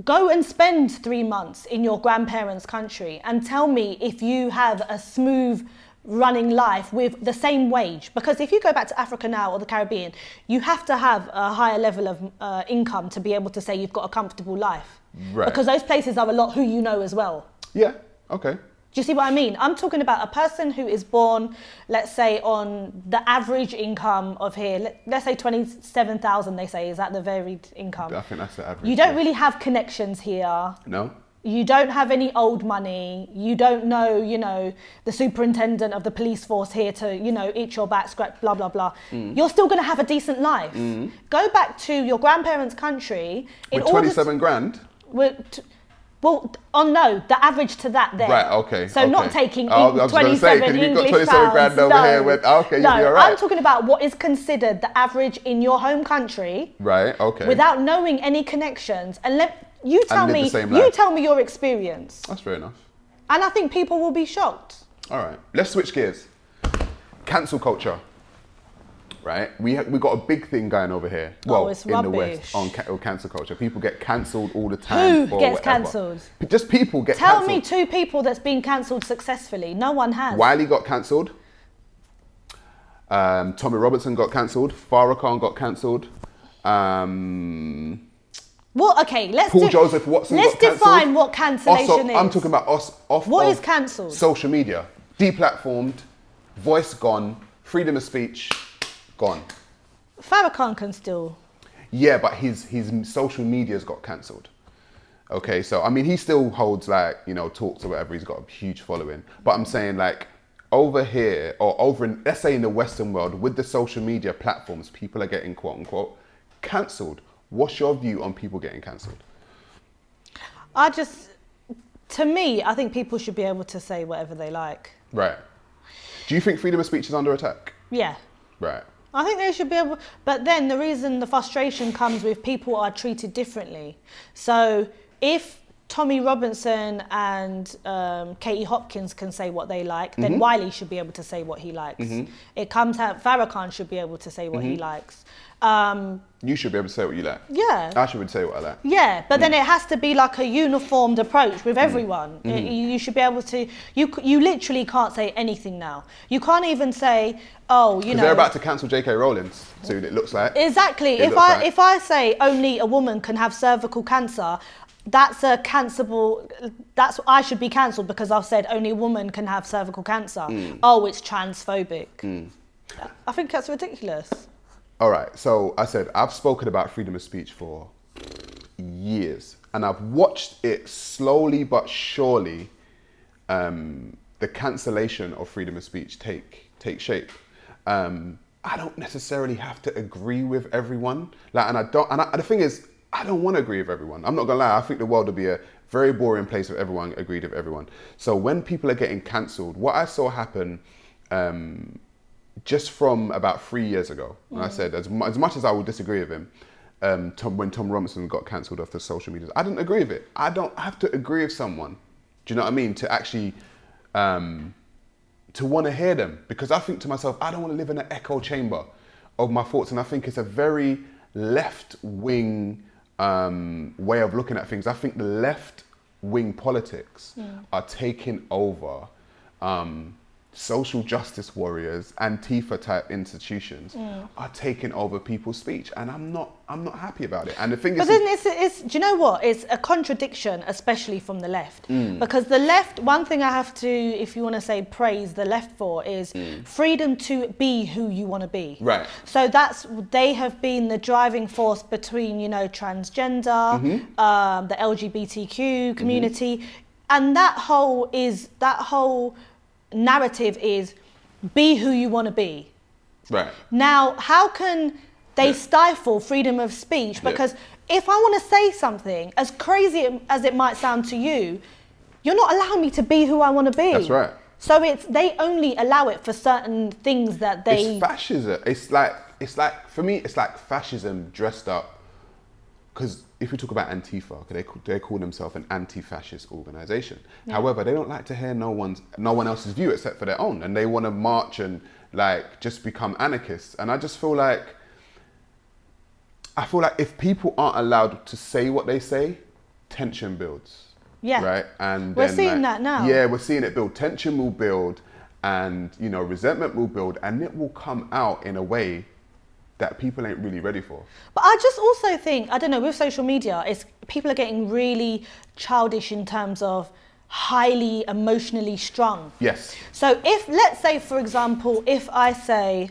Go and spend 3 months in your grandparents' country and tell me if you have a smooth running life with the same wage. Because if you go back to Africa now or the Caribbean, you have to have a higher level of income to be able to say you've got a comfortable life. Right. Because those places are a lot who you know as well. Yeah, okay. Do you see what I mean? I'm talking about a person who is born, let's say, on the average income of here. Let's say 27,000, they say. Is that the varied income? I think that's the average. You don't really have connections here. No? You don't have any old money. You don't know, the superintendent of the police force here to, itch your back, scratch, blah, blah, blah. You're still going to have a decent life. Go back to your grandparents' country. With 27 grand? The average to that there. Right, okay. So not taking I was 27 say, you've got English 27 pounds. grand over here. Okay, no, you'll be all right. I'm talking about what is considered the average in your home country. Right, okay. Without knowing any connections. And you tell me your experience. That's fair enough. And I think people will be shocked. All right, let's switch gears. Cancel culture. Right, we got a big thing going over here. Well, it's in rubbish. the West on cancel culture, people get cancelled all the time. Who gets cancelled? Just people get Tell cancelled. me 2 people that's been cancelled successfully. No one has. Wiley got cancelled. Tommy Robertson got cancelled. Farrakhan got cancelled. Well, okay, Paul Joseph Watson got cancelled. Let's define what cancellation is. I'm talking about What is cancelled? Social media. Deplatformed, voice gone, freedom of speech gone. Farrakhan can still... Yeah, but his social media's got cancelled. Okay, so I mean, he still holds talks or whatever. He's got a huge following. But I'm saying over here or over in, let's say in the Western world with the social media platforms, people are getting quote unquote cancelled. What's your view on people getting cancelled? To me, I think people should be able to say whatever they like. Right. Do you think freedom of speech is under attack? Yeah. Right. I think they should be able, but then the reason the frustration comes with people are treated differently. So if Tommy Robinson and Katie Hopkins can say what they like, then Wiley should be able to say what he likes. It comes out, Farrakhan should be able to say what he likes. You should be able to say what you like. Yeah. I should be able to say what I like. Yeah, but then it has to be like a uniformed approach with everyone. You should be able to, you literally can't say anything now. You can't even say, they're about to cancel J.K. Rowling, so it looks like. Exactly. If I say only a woman can have cervical cancer, that's a cancelable, I should be cancelled because I've said only a woman can have cervical cancer. Oh, it's transphobic. I think that's ridiculous. All right, so I said, I've spoken about freedom of speech for years, and I've watched it slowly but surely, the cancellation of freedom of speech take shape. I don't necessarily have to agree with everyone. The thing is, I don't want to agree with everyone. I'm not gonna lie, I think the world would be a very boring place if everyone agreed with everyone. So when people are getting cancelled, what I saw happen, just from about 3 years ago, and I said, as much as I would disagree with him, when Tom Robinson got cancelled off the social media, I didn't agree with it. I don't have to agree with someone, do you know what I mean, to actually, to want to hear them. Because I think to myself, I don't want to live in an echo chamber of my thoughts. And I think it's a very left-wing way of looking at things. I think the left wing politics are taking over social justice warriors, Antifa type institutions are taking over people's speech, and I'm not happy about it. And the thing But then it's do you know what? It's a contradiction, especially from the left, because the left. One thing I have to, if you want to say praise the left for, is freedom to be who you want to be. Right. So they have been the driving force between, you know, transgender, the LGBTQ community, and that whole narrative is be who you want to be. Right. Now, how can they stifle freedom of speech? Because if I want to say something, as crazy as it might sound to you, you're not allowing me to be who I want to be. That's right. So they only allow it for certain things that they... It's fascism. It's like, for me, it's like fascism dressed up. Because if we talk about Antifa, they call themselves an anti-fascist organisation. Yeah. However, they don't like to hear no one else's view except for their own, and they want to march and like just become anarchists. And I just feel like if people aren't allowed to say what they say, tension builds. Yeah. Right. And we're seeing that now. Yeah, we're seeing it build. Tension will build, and you know, resentment will build, and it will come out in a way that people ain't really ready for. But I just also think, I don't know, with social media, people are getting really childish in terms of highly emotionally strung. Yes. So let's say, for example, if I say,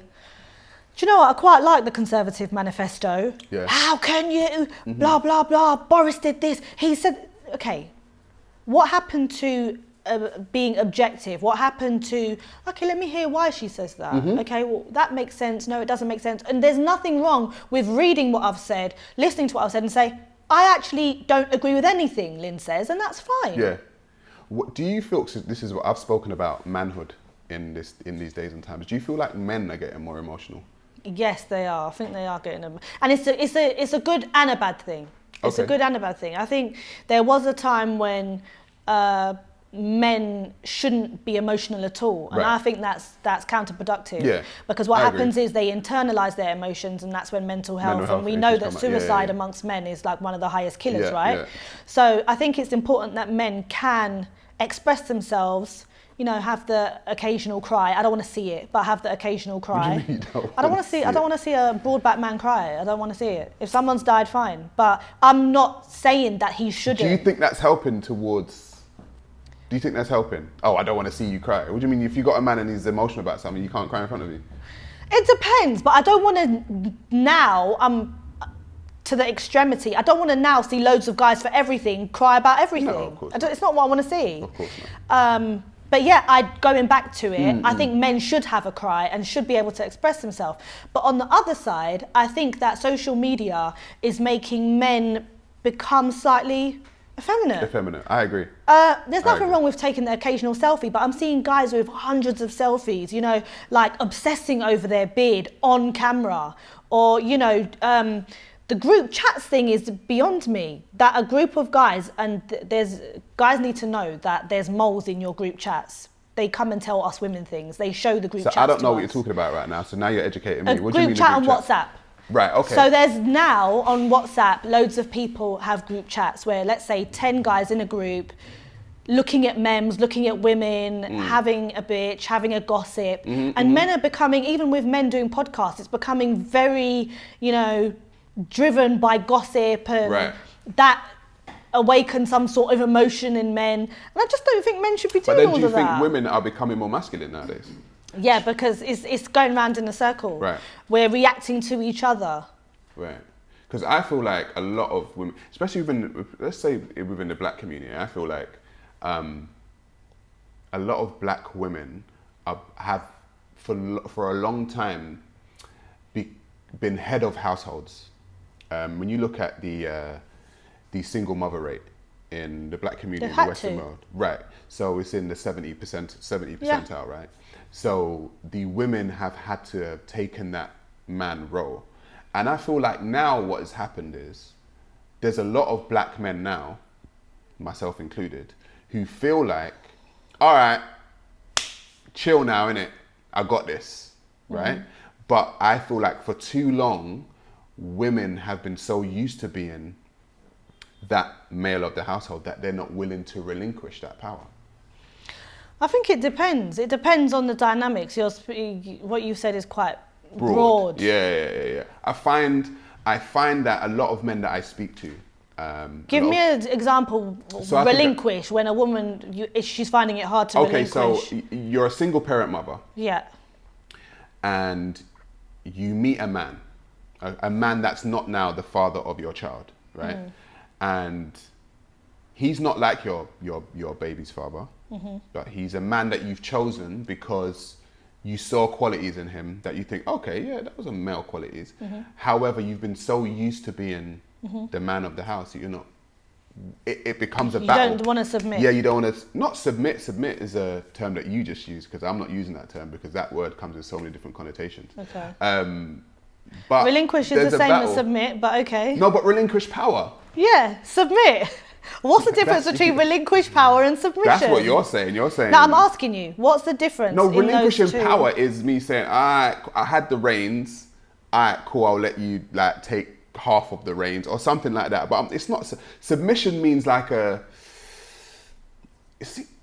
do you know what, I quite like the Conservative manifesto. Yeah. How can you, blah, blah, blah, Boris did this. He said, okay, what happened to being objective? What happened to, okay, let me hear why she says that. Okay, well, that makes sense. No, it doesn't make sense. And there's nothing wrong with reading what I've said, listening to what I've said and say, I actually don't agree with anything Lynn says, and that's fine. Yeah. What do you feel, so this is what I've spoken about, manhood in these days and times. Do you feel like men are getting more emotional? Yes, they are. I think they are getting them. And it's a good and a bad thing. It's a good and a bad thing. I think there was a time when men shouldn't be emotional at all, and I think that's counterproductive. Yeah, because what happens is they internalize their emotions, and that's when mental health and we know that suicide amongst men is like one of the highest killers, right? So I think it's important that men can express themselves, you know, have the occasional cry. I don't want to see it, but have the occasional cry. What do you mean you I don't want to see a broad-back man cry. I don't want to see it. If someone's died, fine, but I'm not saying that he shouldn't. Do you think that's helping towards? Do you think that's helping? Oh, I don't want to see you cry. What do you mean? If you got a man and he's emotional about something, you can't cry in front of you? It depends, but I don't want to now, to the extremity, I don't want to now see loads of guys for everything cry about everything. No, of course not. It's not what I want to see. Of course not. But yeah, going back to it, I think men should have a cry and should be able to express themselves. But on the other side, I think that social media is making men become slightly effeminate. Effeminate, I agree. There's nothing wrong with taking the occasional selfie, but I'm seeing guys with hundreds of selfies, you know, like obsessing over their beard on camera. Or, you know, the group chats thing is beyond me. That a group of guys, and guys need to know that there's moles in your group chats. They come and tell us women things. They show the group chats. So I don't know what you're talking about right now, so now you're educating me. What do you mean group chat on WhatsApp. Right, okay. So there's now on WhatsApp, loads of people have group chats where, let's say, 10 guys in a group looking at memes, looking at women, having a bitch, having a gossip. And men are becoming, even with men doing podcasts, it's becoming very, you know, driven by gossip, and that awakens some sort of emotion in men. And I just don't think men should be doing all of that. But then do you think women are becoming more masculine nowadays? Yeah, because it's going round in a circle. Right. We're reacting to each other. Right. Because I feel like a lot of women, especially let's say within the black community, I feel like a lot of black women have for a long time been head of households. When you look at the single mother rate in the black community in the Western world, right? So it's in the 70 percentile, right? So the women have had to have taken that man role. And I feel like now what has happened is there's a lot of black men now, myself included, who feel like, all right, chill now, innit? I got this, right? But I feel like for too long, women have been so used to being that male of the household that they're not willing to relinquish that power? I think it depends. It depends on the dynamics. What you said is quite broad. Yeah. I find that a lot of men that I speak to. Give me an example. So relinquish when a woman she's finding it hard to relinquish. Okay, so you're a single parent mother. Yeah. And you meet a man that's not now the father of your child, right? And he's not like your baby's father, but he's a man that you've chosen because you saw qualities in him that you think, okay, yeah, that was a male qualities. However, you've been so used to being the man of the house that you're not. It becomes a battle. You don't want to submit. Yeah, you don't want to not submit. Submit is a term that you just use because I'm not using that term because that word comes with so many different connotations. Okay. But relinquish is the same as submit, but okay. No, but relinquish power. Yeah, submit. What's the difference between relinquish power and submission? That's what you're saying. You're saying. No, I'm asking you. What's the difference? No, relinquishing power is me saying, I had the reins. Alright, cool. I'll let you like take half of the reins or something like that. But it's not. Submission means like a.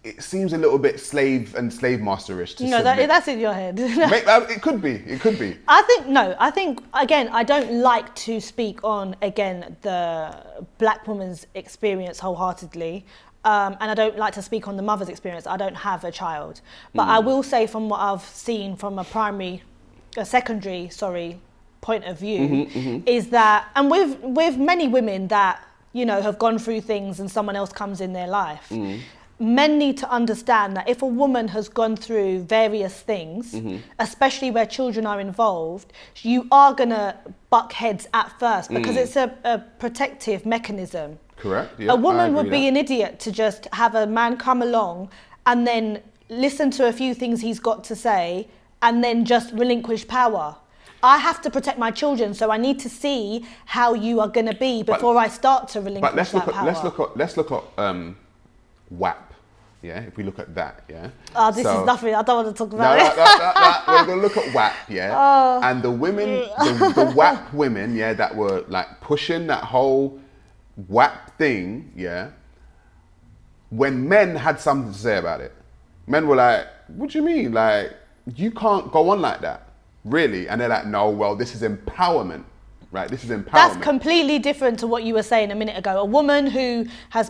It seems a little bit slave masterish to submit. That's in your head. It could be. I think again, I don't like to speak on again the black woman's experience wholeheartedly, and I don't like to speak on the mother's experience. I don't have a child, but I will say from what I've seen from a secondary point of view, is that, and with many women that have gone through things and someone else comes in their life. Men need to understand that if a woman has gone through various things, especially where children are involved, you are going to buck heads at first because it's a protective mechanism. Correct. Yeah, a woman would be an idiot to just have a man come along and then listen to a few things he's got to say and then just relinquish power. I have to protect my children, so I need to see how you are going to be before I start to relinquish that power. Let's look at WAP. Yeah, if we look at that, yeah. Oh, this is nothing. I don't want to talk about it. We're going to look at WAP, yeah. And the women, the WAP women, yeah, that were like pushing that whole WAP thing, yeah. When men had something to say about it, men were like, what do you mean? Like, you can't go on like that, really? And they're like, no, well, this is empowerment. Right, this is empowerment. That's completely different to what you were saying a minute ago. A woman who has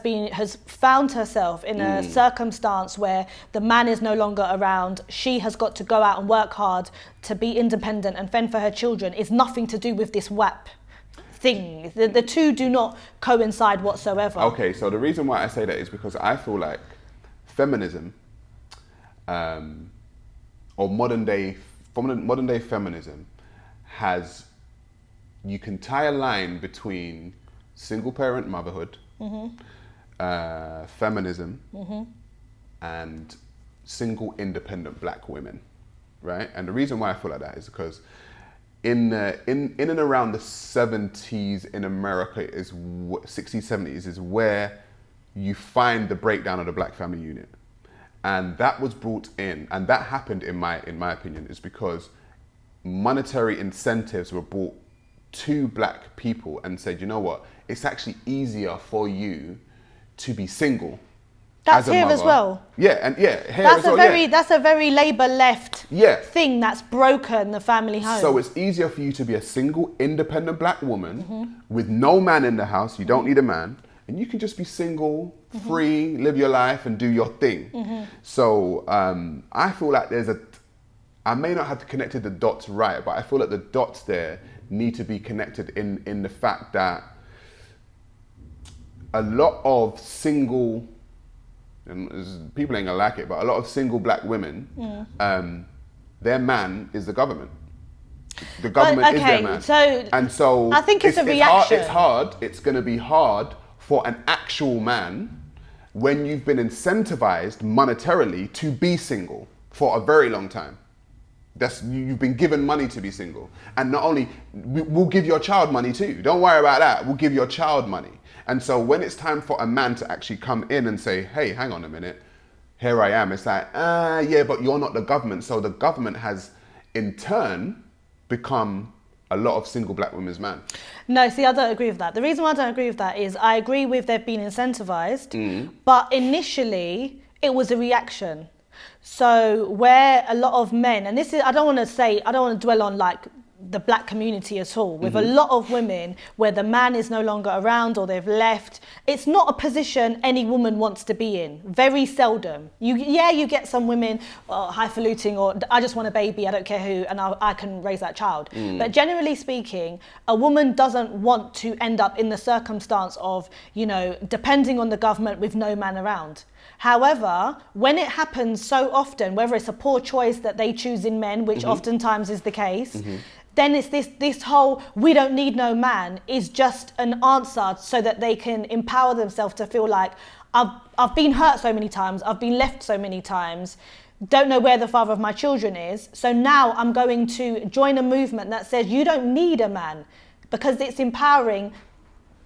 found herself in a circumstance where the man is no longer around, she has got to go out and work hard to be independent and fend for her children, is nothing to do with this WAP thing. The two do not coincide whatsoever. Okay, so the reason why I say that is because I feel like feminism, or modern day feminism, you can tie a line between single parent motherhood, feminism, and single independent black women, right? And the reason why I feel like that is because in and around the 70s in America, 60s, 70s is where you find the breakdown of the black family unit. And that was brought in, and that happened in my opinion, is because monetary incentives were brought to black people and said, you know what, it's actually easier for you to be single. That's here as well. Yeah, and here as well. That's a very Labour left thing that's broken the family home. So it's easier for you to be a single, independent black woman with no man in the house. You don't need a man, and you can just be single, free, live your life, and do your thing. So I feel like I may not have connected the dots right, but I feel like the dots there need to be connected in the fact that a lot of single, and people ain't gonna like it, but a lot of single black women, their man is the government. The government is their man. So I think it's a reaction. It's gonna be hard for an actual man when you've been incentivized monetarily to be single for a very long time. You've been given money to be single. And not only, we'll give your child money too. Don't worry about that. We'll give your child money. And so when it's time for a man to actually come in and say, hey, hang on a minute, here I am. It's like, yeah, but you're not the government. So the government has in turn become a lot of single black women's man. No, see, I don't agree with that. The reason why I don't agree with that is I agree with they've been incentivized, but initially it was a reaction. So where a lot of men, and this is, I don't want to dwell on like the black community at all, with a lot of women where the man is no longer around or they've left, it's not a position any woman wants to be in. Very seldom. You get some women highfalutin, or I just want a baby, I don't care who, and I can raise that child. But generally speaking, a woman doesn't want to end up in the circumstance of, depending on the government with no man around. However, when it happens so often, whether it's a poor choice that they choose in men, which oftentimes is the case, then it's this whole we don't need no man is just an answer so that they can empower themselves to feel like I've been hurt so many times, I've been left so many times, don't know where the father of my children is, so now I'm going to join a movement that says you don't need a man, because it's empowering,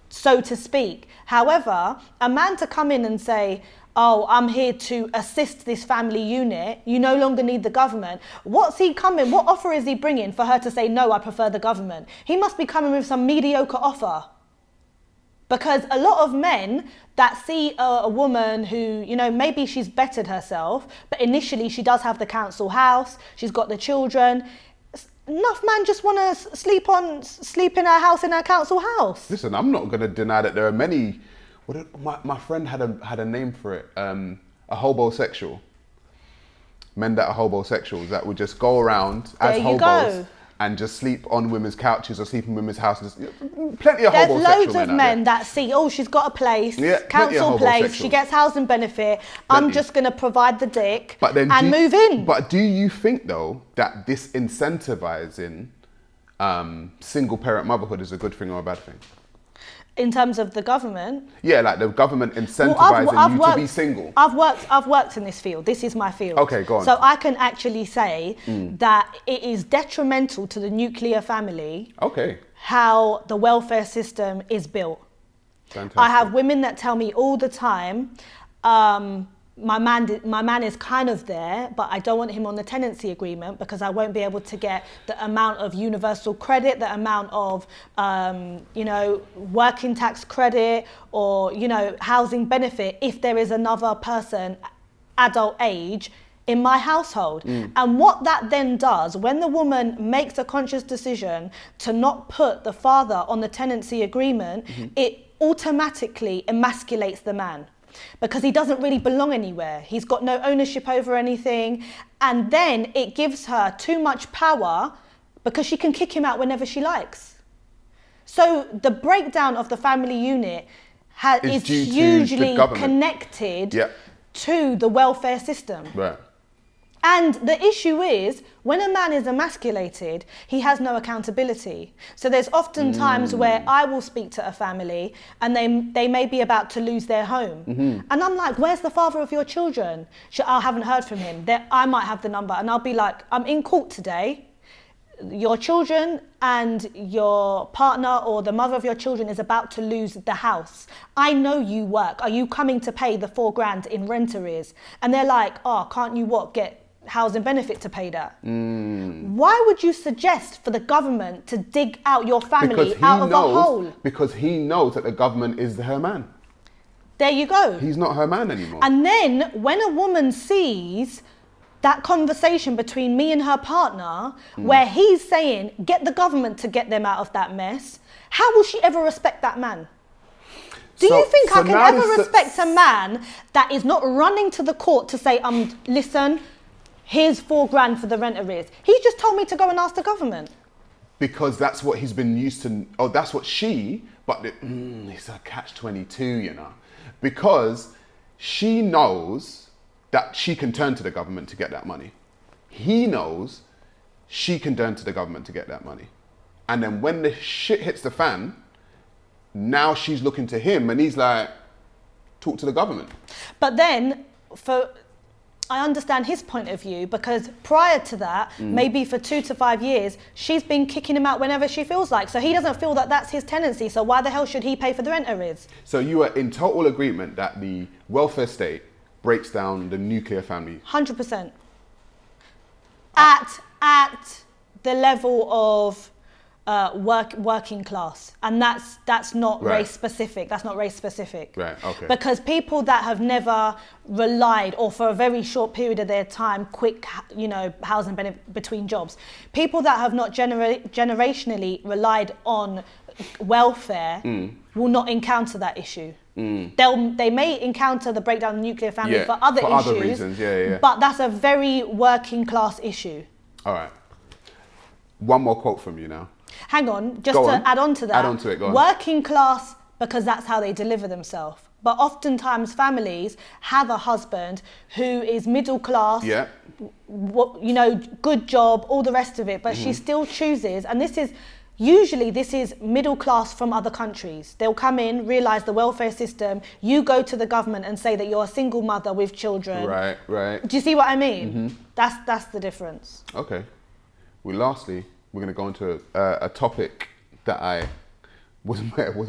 so to speak. However, a man to come in and say, oh, I'm here to assist this family unit, you no longer need the government. What offer is he bringing for her to say, no, I prefer the government? He must be coming with some mediocre offer. Because a lot of men that see a woman who, maybe she's bettered herself, but initially she does have the council house, she's got the children. Enough men just want to sleep in her house, in her council house. Listen, I'm not going to deny that there are many. My friend had a name for it, a hobosexual. Men that are hobosexuals that would just go around as hobos and just sleep on women's couches or sleep in women's houses. Plenty of There's hobosexual loads of men that see, she's got a place, council place, she gets housing benefit, I'm just going to provide the dick and move in. But do you think, though, that this incentivizing single parent motherhood is a good thing or a bad thing? In terms of the government? Yeah, like the government incentivizing you to be single. I've worked in this field. This is my field. Okay, go on. So I can actually say that it is detrimental to the nuclear family how the welfare system is built. Fantastic. I have women that tell me all the time, my man is kind of there, but I don't want him on the tenancy agreement because I won't be able to get the amount of universal credit, the amount of, working tax credit or, housing benefit if there is another person, adult age, in my household. And what that then does, when the woman makes a conscious decision to not put the father on the tenancy agreement, it automatically emasculates the man. Because he doesn't really belong anywhere. He's got no ownership over anything. And then it gives her too much power because she can kick him out whenever she likes. So the breakdown of the family unit is hugely connected to the welfare system. Right. And the issue is, when a man is emasculated, he has no accountability. So there's often times where I will speak to a family and they may be about to lose their home. And I'm like, where's the father of your children? I haven't heard from him. I might have the number. And I'll be like, I'm in court today. Your children and your partner or the mother of your children is about to lose the house. I know you work. Are you coming to pay the $4,000 in rent arrears? And they're like, oh, can't you get housing benefit to pay that? Why would you suggest for the government to dig out your family out of a hole? Because he knows that the government is her man. There you go. He's not her man anymore. And then when a woman sees that conversation between me and her partner, where he's saying, get the government to get them out of that mess, how will she ever respect that man? Do you think I can ever respect a man that is not running to the court to say, listen, here's $4,000 for the rent arrears? He just told me to go and ask the government. Because that's what he's been used to. Oh, that's what but it's a catch-22, Because she knows that she can turn to the government to get that money. He knows she can turn to the government to get that money. And then when the shit hits the fan, now she's looking to him and he's like, talk to the government. But then, I understand his point of view, because prior to that, maybe for 2 to 5 years, she's been kicking him out whenever she feels like. So he doesn't feel that that's his tenancy. So why the hell should he pay for the rent arrears? So you are in total agreement that the welfare state breaks down the nuclear family? 100%. At the level of working class, and that's not Right. race specific. That's not race specific. Right, okay. Because people that have never relied, or for a very short period of their time, quick, housing benefit between jobs, people that have not generationally relied on welfare will not encounter that issue. They may encounter the breakdown of the nuclear family for other issues, reasons, yeah. but that's a very working class issue. All right. One more quote from you now. Hang on, just Go to on. add on to that. Add on to it, go on. Working class, because that's how they deliver themselves. But oftentimes families have a husband who is middle class, Yeah. Good job, all the rest of it, but she still chooses, and this is middle class from other countries. They'll come in, realise the welfare system, you go to the government and say that you're a single mother with children. Right. Do you see what I mean? That's the difference. Okay. Well, lastly, we're going to go into a topic that I was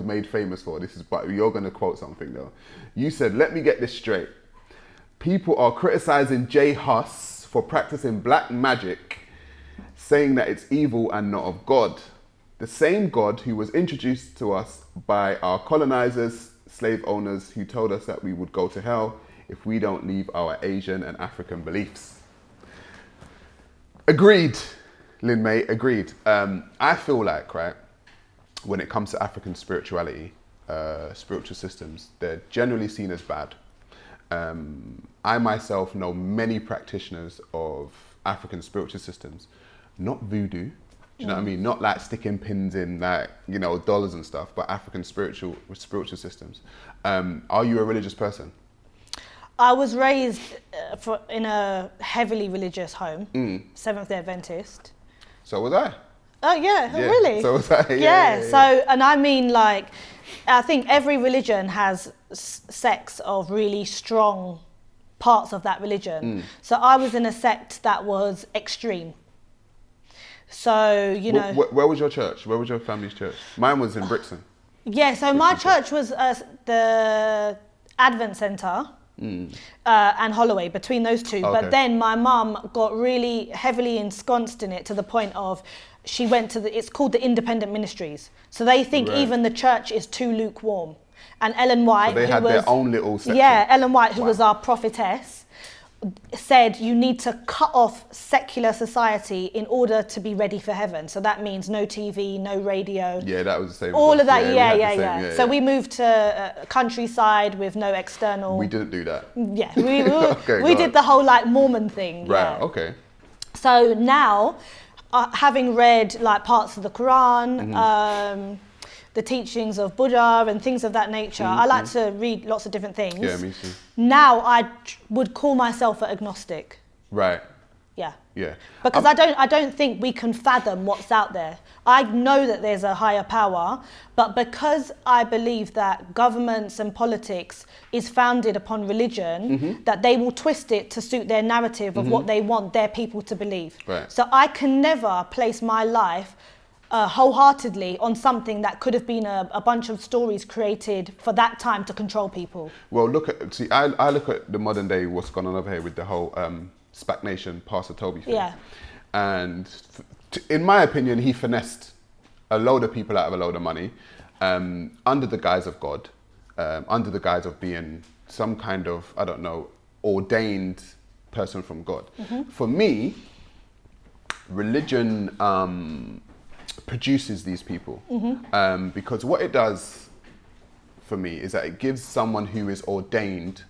made famous for. But you're going to quote something though. You said, "Let me get this straight. People are criticizing J Hus for practicing black magic, saying that it's evil and not of God. The same God who was introduced to us by our colonizers, slave owners, who told us that we would go to hell if we don't leave our Asian and African beliefs." Agreed. Lin May, agreed. I feel like, right, when it comes to African spirituality, spiritual systems, they're generally seen as bad. I myself know many practitioners of African spiritual systems, not voodoo, do you know what I mean? Not like sticking pins in dollars and stuff, but African spiritual systems. Are you a religious person? I was raised in a heavily religious home, Seventh-day Adventist. So was I. Oh yeah, really? So was I. Yeah. So, and I mean, I think every religion has sects of really strong parts of that religion. So I was in a sect that was extreme. So, Where was your church? Where was your family's church? Mine was in Brixton. Yeah, so my church was the Advent Centre. And Holloway, between those two. Okay. But then my mum got really heavily ensconced in it to the point of she went to it's called the Independent Ministries. So they think even the church is too lukewarm. And Ellen White, So they had their own little section. Yeah, Ellen White, who was our prophetess, said you need to cut off secular society in order to be ready for heaven. So that means no TV, no radio. Yeah, that was the same. All of that, Yeah. So we moved to countryside with no external. We didn't do that. Yeah, we Okay, we did the whole Mormon thing. Right. Yeah. Okay. So now, having read parts of the Quran, the teachings of Buddha and things of that nature, I like to read lots of different things. Yeah, me too. Now I would call myself an agnostic. Right. Yeah. Yeah. Because I don't think we can fathom what's out there. I know that there's a higher power, but because I believe that governments and politics is founded upon religion, that they will twist it to suit their narrative of what they want their people to believe. Right. So I can never place my life wholeheartedly on something that could have been a bunch of stories created for that time to control people. Well, I look at the modern day, what's gone on over here with the whole SPAC Nation, Pastor Toby thing. Yeah. And in my opinion, he finessed a load of people out of a load of money under the guise of God, under the guise of being some kind of, I don't know, ordained person from God. For me, religion produces these people because what it does for me is that it gives someone who is ordained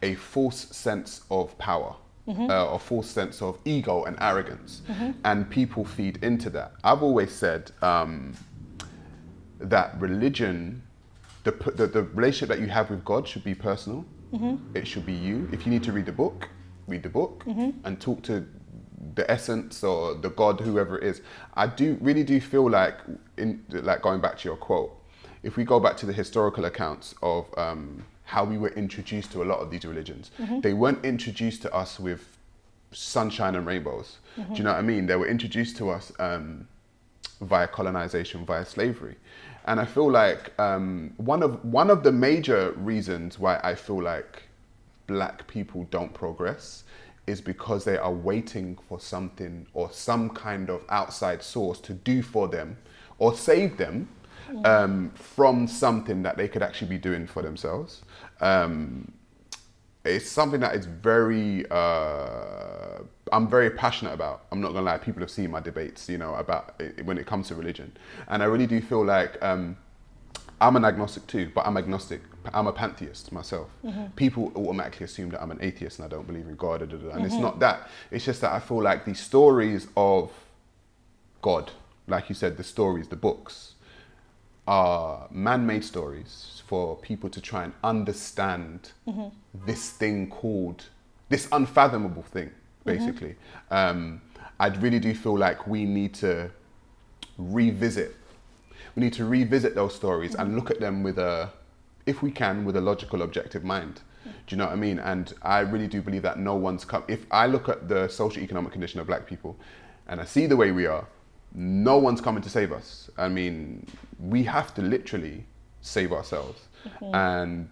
a false sense of power, a false sense of ego and arrogance, and people feed into that. I've always said that religion, the relationship that you have with God should be personal. It should be you. If you need to read the book and talk to the essence or the God, whoever it is. I really do feel like, going back to your quote, if we go back to the historical accounts of how we were introduced to a lot of these religions, they weren't introduced to us with sunshine and rainbows. Do you know what I mean? They were introduced to us via colonization, via slavery. And I feel like one of the major reasons why I feel like black people don't progress is because they are waiting for something or some kind of outside source to do for them or save them from something that they could actually be doing for themselves. It's something that is I'm very passionate about. I'm not gonna lie, people have seen my debates, about it when it comes to religion. And I really do feel like I'm an agnostic too, but I'm agnostic. I'm a pantheist myself. People automatically assume that I'm an atheist and I don't believe in God, and it's not that. It's just that I feel like the stories of God, like you said, the stories, the books, are man-made stories for people to try and understand this thing called, this unfathomable thing, basically. I really do feel like we need to revisit those stories and look at them if we can, with a logical, objective mind. Do you know what I mean? And I really do believe that no one's come. If I look at the socio-economic condition of black people and I see the way we are, no one's coming to save us. I mean, we have to literally save ourselves. And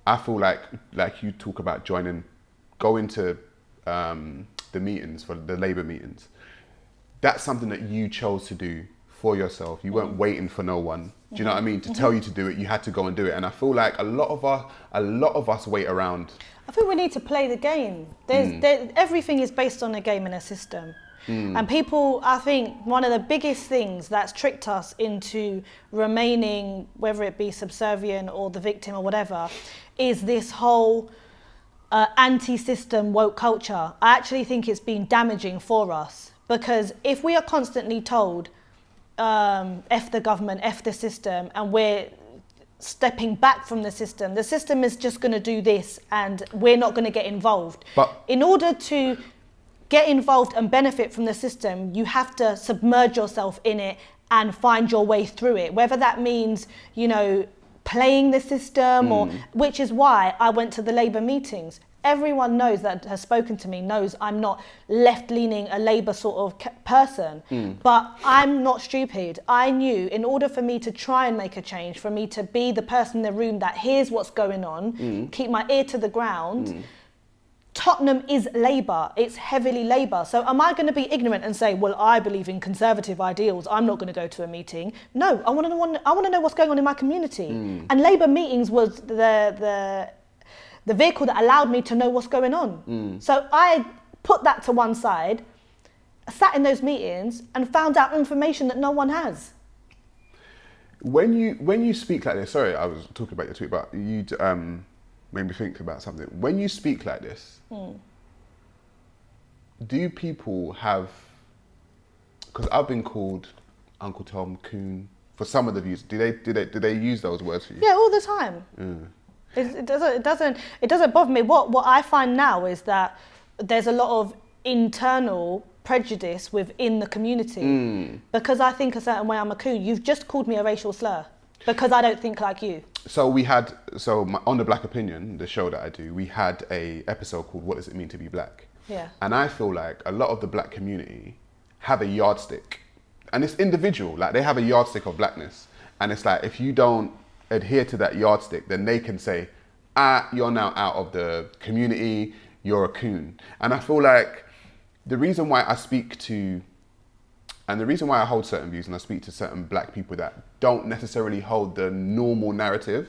I feel like you talk about going to the meetings, for the Labour meetings. That's something that you chose to do for yourself. You weren't waiting for no one. Do you know what I mean? To tell you to do it, you had to go and do it. And I feel like a lot of us wait around. I think we need to play the game. Everything is based on a game and a system. And people, I think one of the biggest things that's tricked us into remaining, whether it be subservient or the victim or whatever, is this whole anti-system woke culture. I actually think it's been damaging for us, because if we are constantly told, F the government, F the system, and we're stepping back from the system is just going to do this and we're not going to get involved. But in order to get involved and benefit from the system, you have to submerge yourself in it and find your way through it, whether that means, playing the system or, which is why I went to the Labour meetings. Everyone that has spoken to me knows I'm not left-leaning, a Labour sort of person, but I'm not stupid. I knew in order for me to try and make a change, for me to be the person in the room that hears what's going on, keep my ear to the ground, Tottenham is Labour. It's heavily Labour. So am I going to be ignorant and say, well, I believe in conservative ideals, I'm not going to go to a meeting? No, I want to know what's going on in my community. And Labour meetings was the vehicle that allowed me to know what's going on. So I put that to one side, sat in those meetings and found out information that no one has. When you speak like this, sorry, I was talking about your tweet, but you made me think about something. When you speak like this, do people have, because I've been called Uncle Tom, Coon, for some of the views, do they use those words for you? Yeah, all the time. It doesn't bother me. What I find now is that there's a lot of internal prejudice within the community. Because I think a certain way, I'm a coon. You've just called me a racial slur because I don't think like you. So on the Black Opinion, the show that I do, we had a episode called "What Does It Mean to Be Black?" Yeah. And I feel like a lot of the black community have a yardstick, and it's individual. Like they have a yardstick of blackness, and it's like if you don't adhere to that yardstick, then they can say, you're now out of the community, you're a coon. And I feel like the reason why I speak to, and the reason why I hold certain views and I speak to certain black people that don't necessarily hold the normal narrative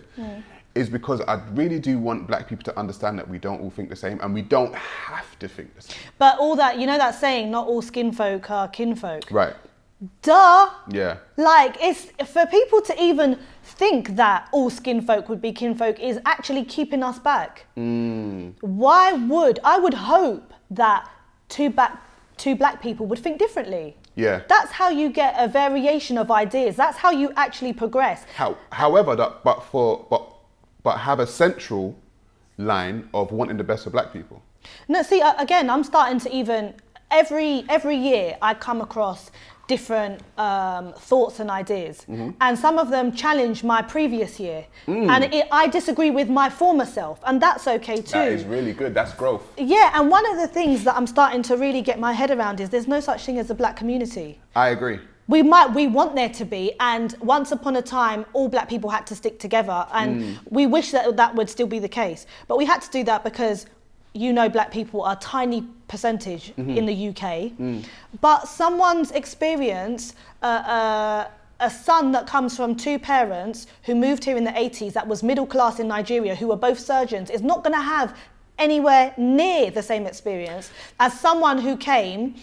is because I really do want black people to understand that we don't all think the same and we don't have to think the same. But all that, that saying, not all skin folk are kinfolk. Right. Duh. Yeah. Like, it's for people to even think that all skin folk would be kinfolk is actually keeping us back. I would hope that two black people would think differently. Yeah. That's how you get a variation of ideas. That's how you actually progress. However, but have a central line of wanting the best for black people. No, see, again, I'm starting to even every year I come across different thoughts and ideas, and some of them challenge my previous year, and I disagree with my former self, and that's okay too. That is really good. That's growth. Yeah, and one of the things that I'm starting to really get my head around is there's no such thing as a black community. I agree. We want there to be, and once upon a time, all black people had to stick together, and we wish that would still be the case. But we had to do that because you know, black people are a tiny percentage in the UK, but someone's experience, a son that comes from two parents who moved here in the 80s that was middle class in Nigeria, who were both surgeons, is not going to have anywhere near the same experience as someone who came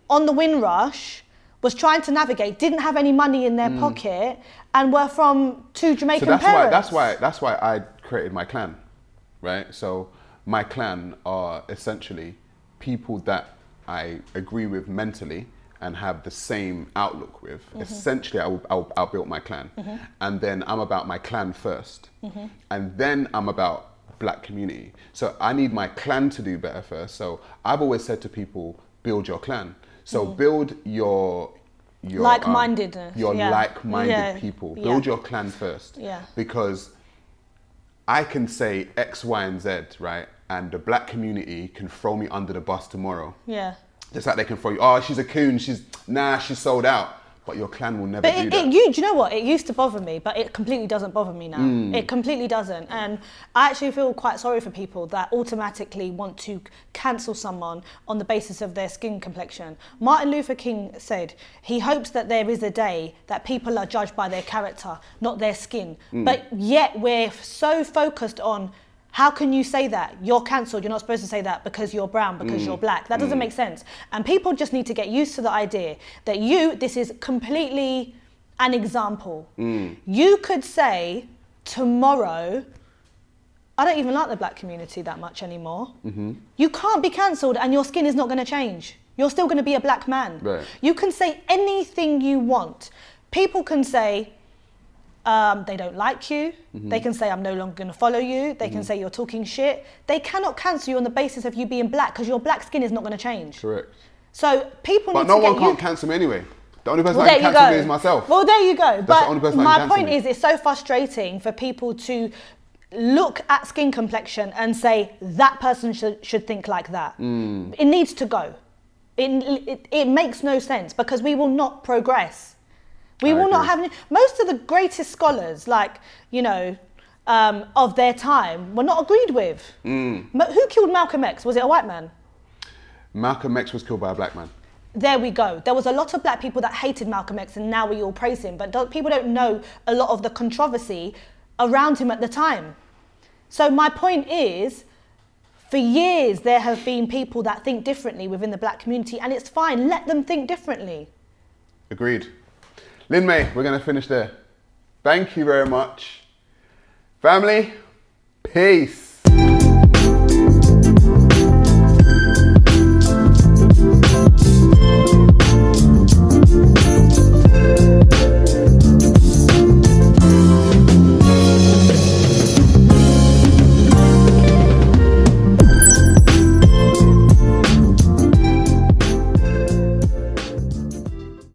on the Windrush, was trying to navigate, didn't have any money in their pocket, and were from two Jamaican parents. That's why I created my clan, right? So my clan are essentially people that I agree with mentally and have the same outlook with. Essentially, I'll build my clan. And then I'm about my clan first. And then I'm about black community. So I need my clan to do better first. So I've always said to people, build your clan. So build your like-mindedness. Like-minded people. Build your clan first. Because I can say X, Y, and Z, right? And the black community can throw me under the bus tomorrow. Just like they can throw you, oh, she's a coon, she's sold out. But your clan will never do that. Do you know what? It used to bother me, but it completely doesn't bother me now. It completely doesn't. And I actually feel quite sorry for people that automatically want to cancel someone on the basis of their skin complexion. Martin Luther King said he hopes that there is a day that people are judged by their character, not their skin. But yet we're so focused on, how can you say that? You're cancelled. You're not supposed to say that because you're brown, because you're black. That doesn't make sense. And people just need to get used to the idea that this is completely an example. You could say tomorrow, I don't even like the black community that much anymore. You can't be cancelled and your skin is not going to change. You're still going to be a black man. Right. You can say anything you want. People can say, they don't like you. They can say, I'm no longer going to follow you. They can say you're talking shit. They cannot cancel you on the basis of you being black, because your black skin is not going to change. Correct. So people need to But no one can't cancel me anyway. The only person that can cancel me is myself. Well, there you go. That's but the only person my that can cancel point me. is, it's so frustrating for people to look at skin complexion and say that person should think like that. It needs to go. It makes no sense, because we will not progress. We will not have most of the greatest scholars, like, of their time, were not agreed with. Who killed Malcolm X? Was it a white man? Malcolm X was killed by a black man. There we go. There was a lot of black people that hated Malcolm X, and now we all praise him. But people don't know a lot of the controversy around him at the time. So my point is, for years there have been people that think differently within the black community, and it's fine. Let them think differently. Agreed. Lynn May, we're going to finish there. Thank you very much. Family, peace.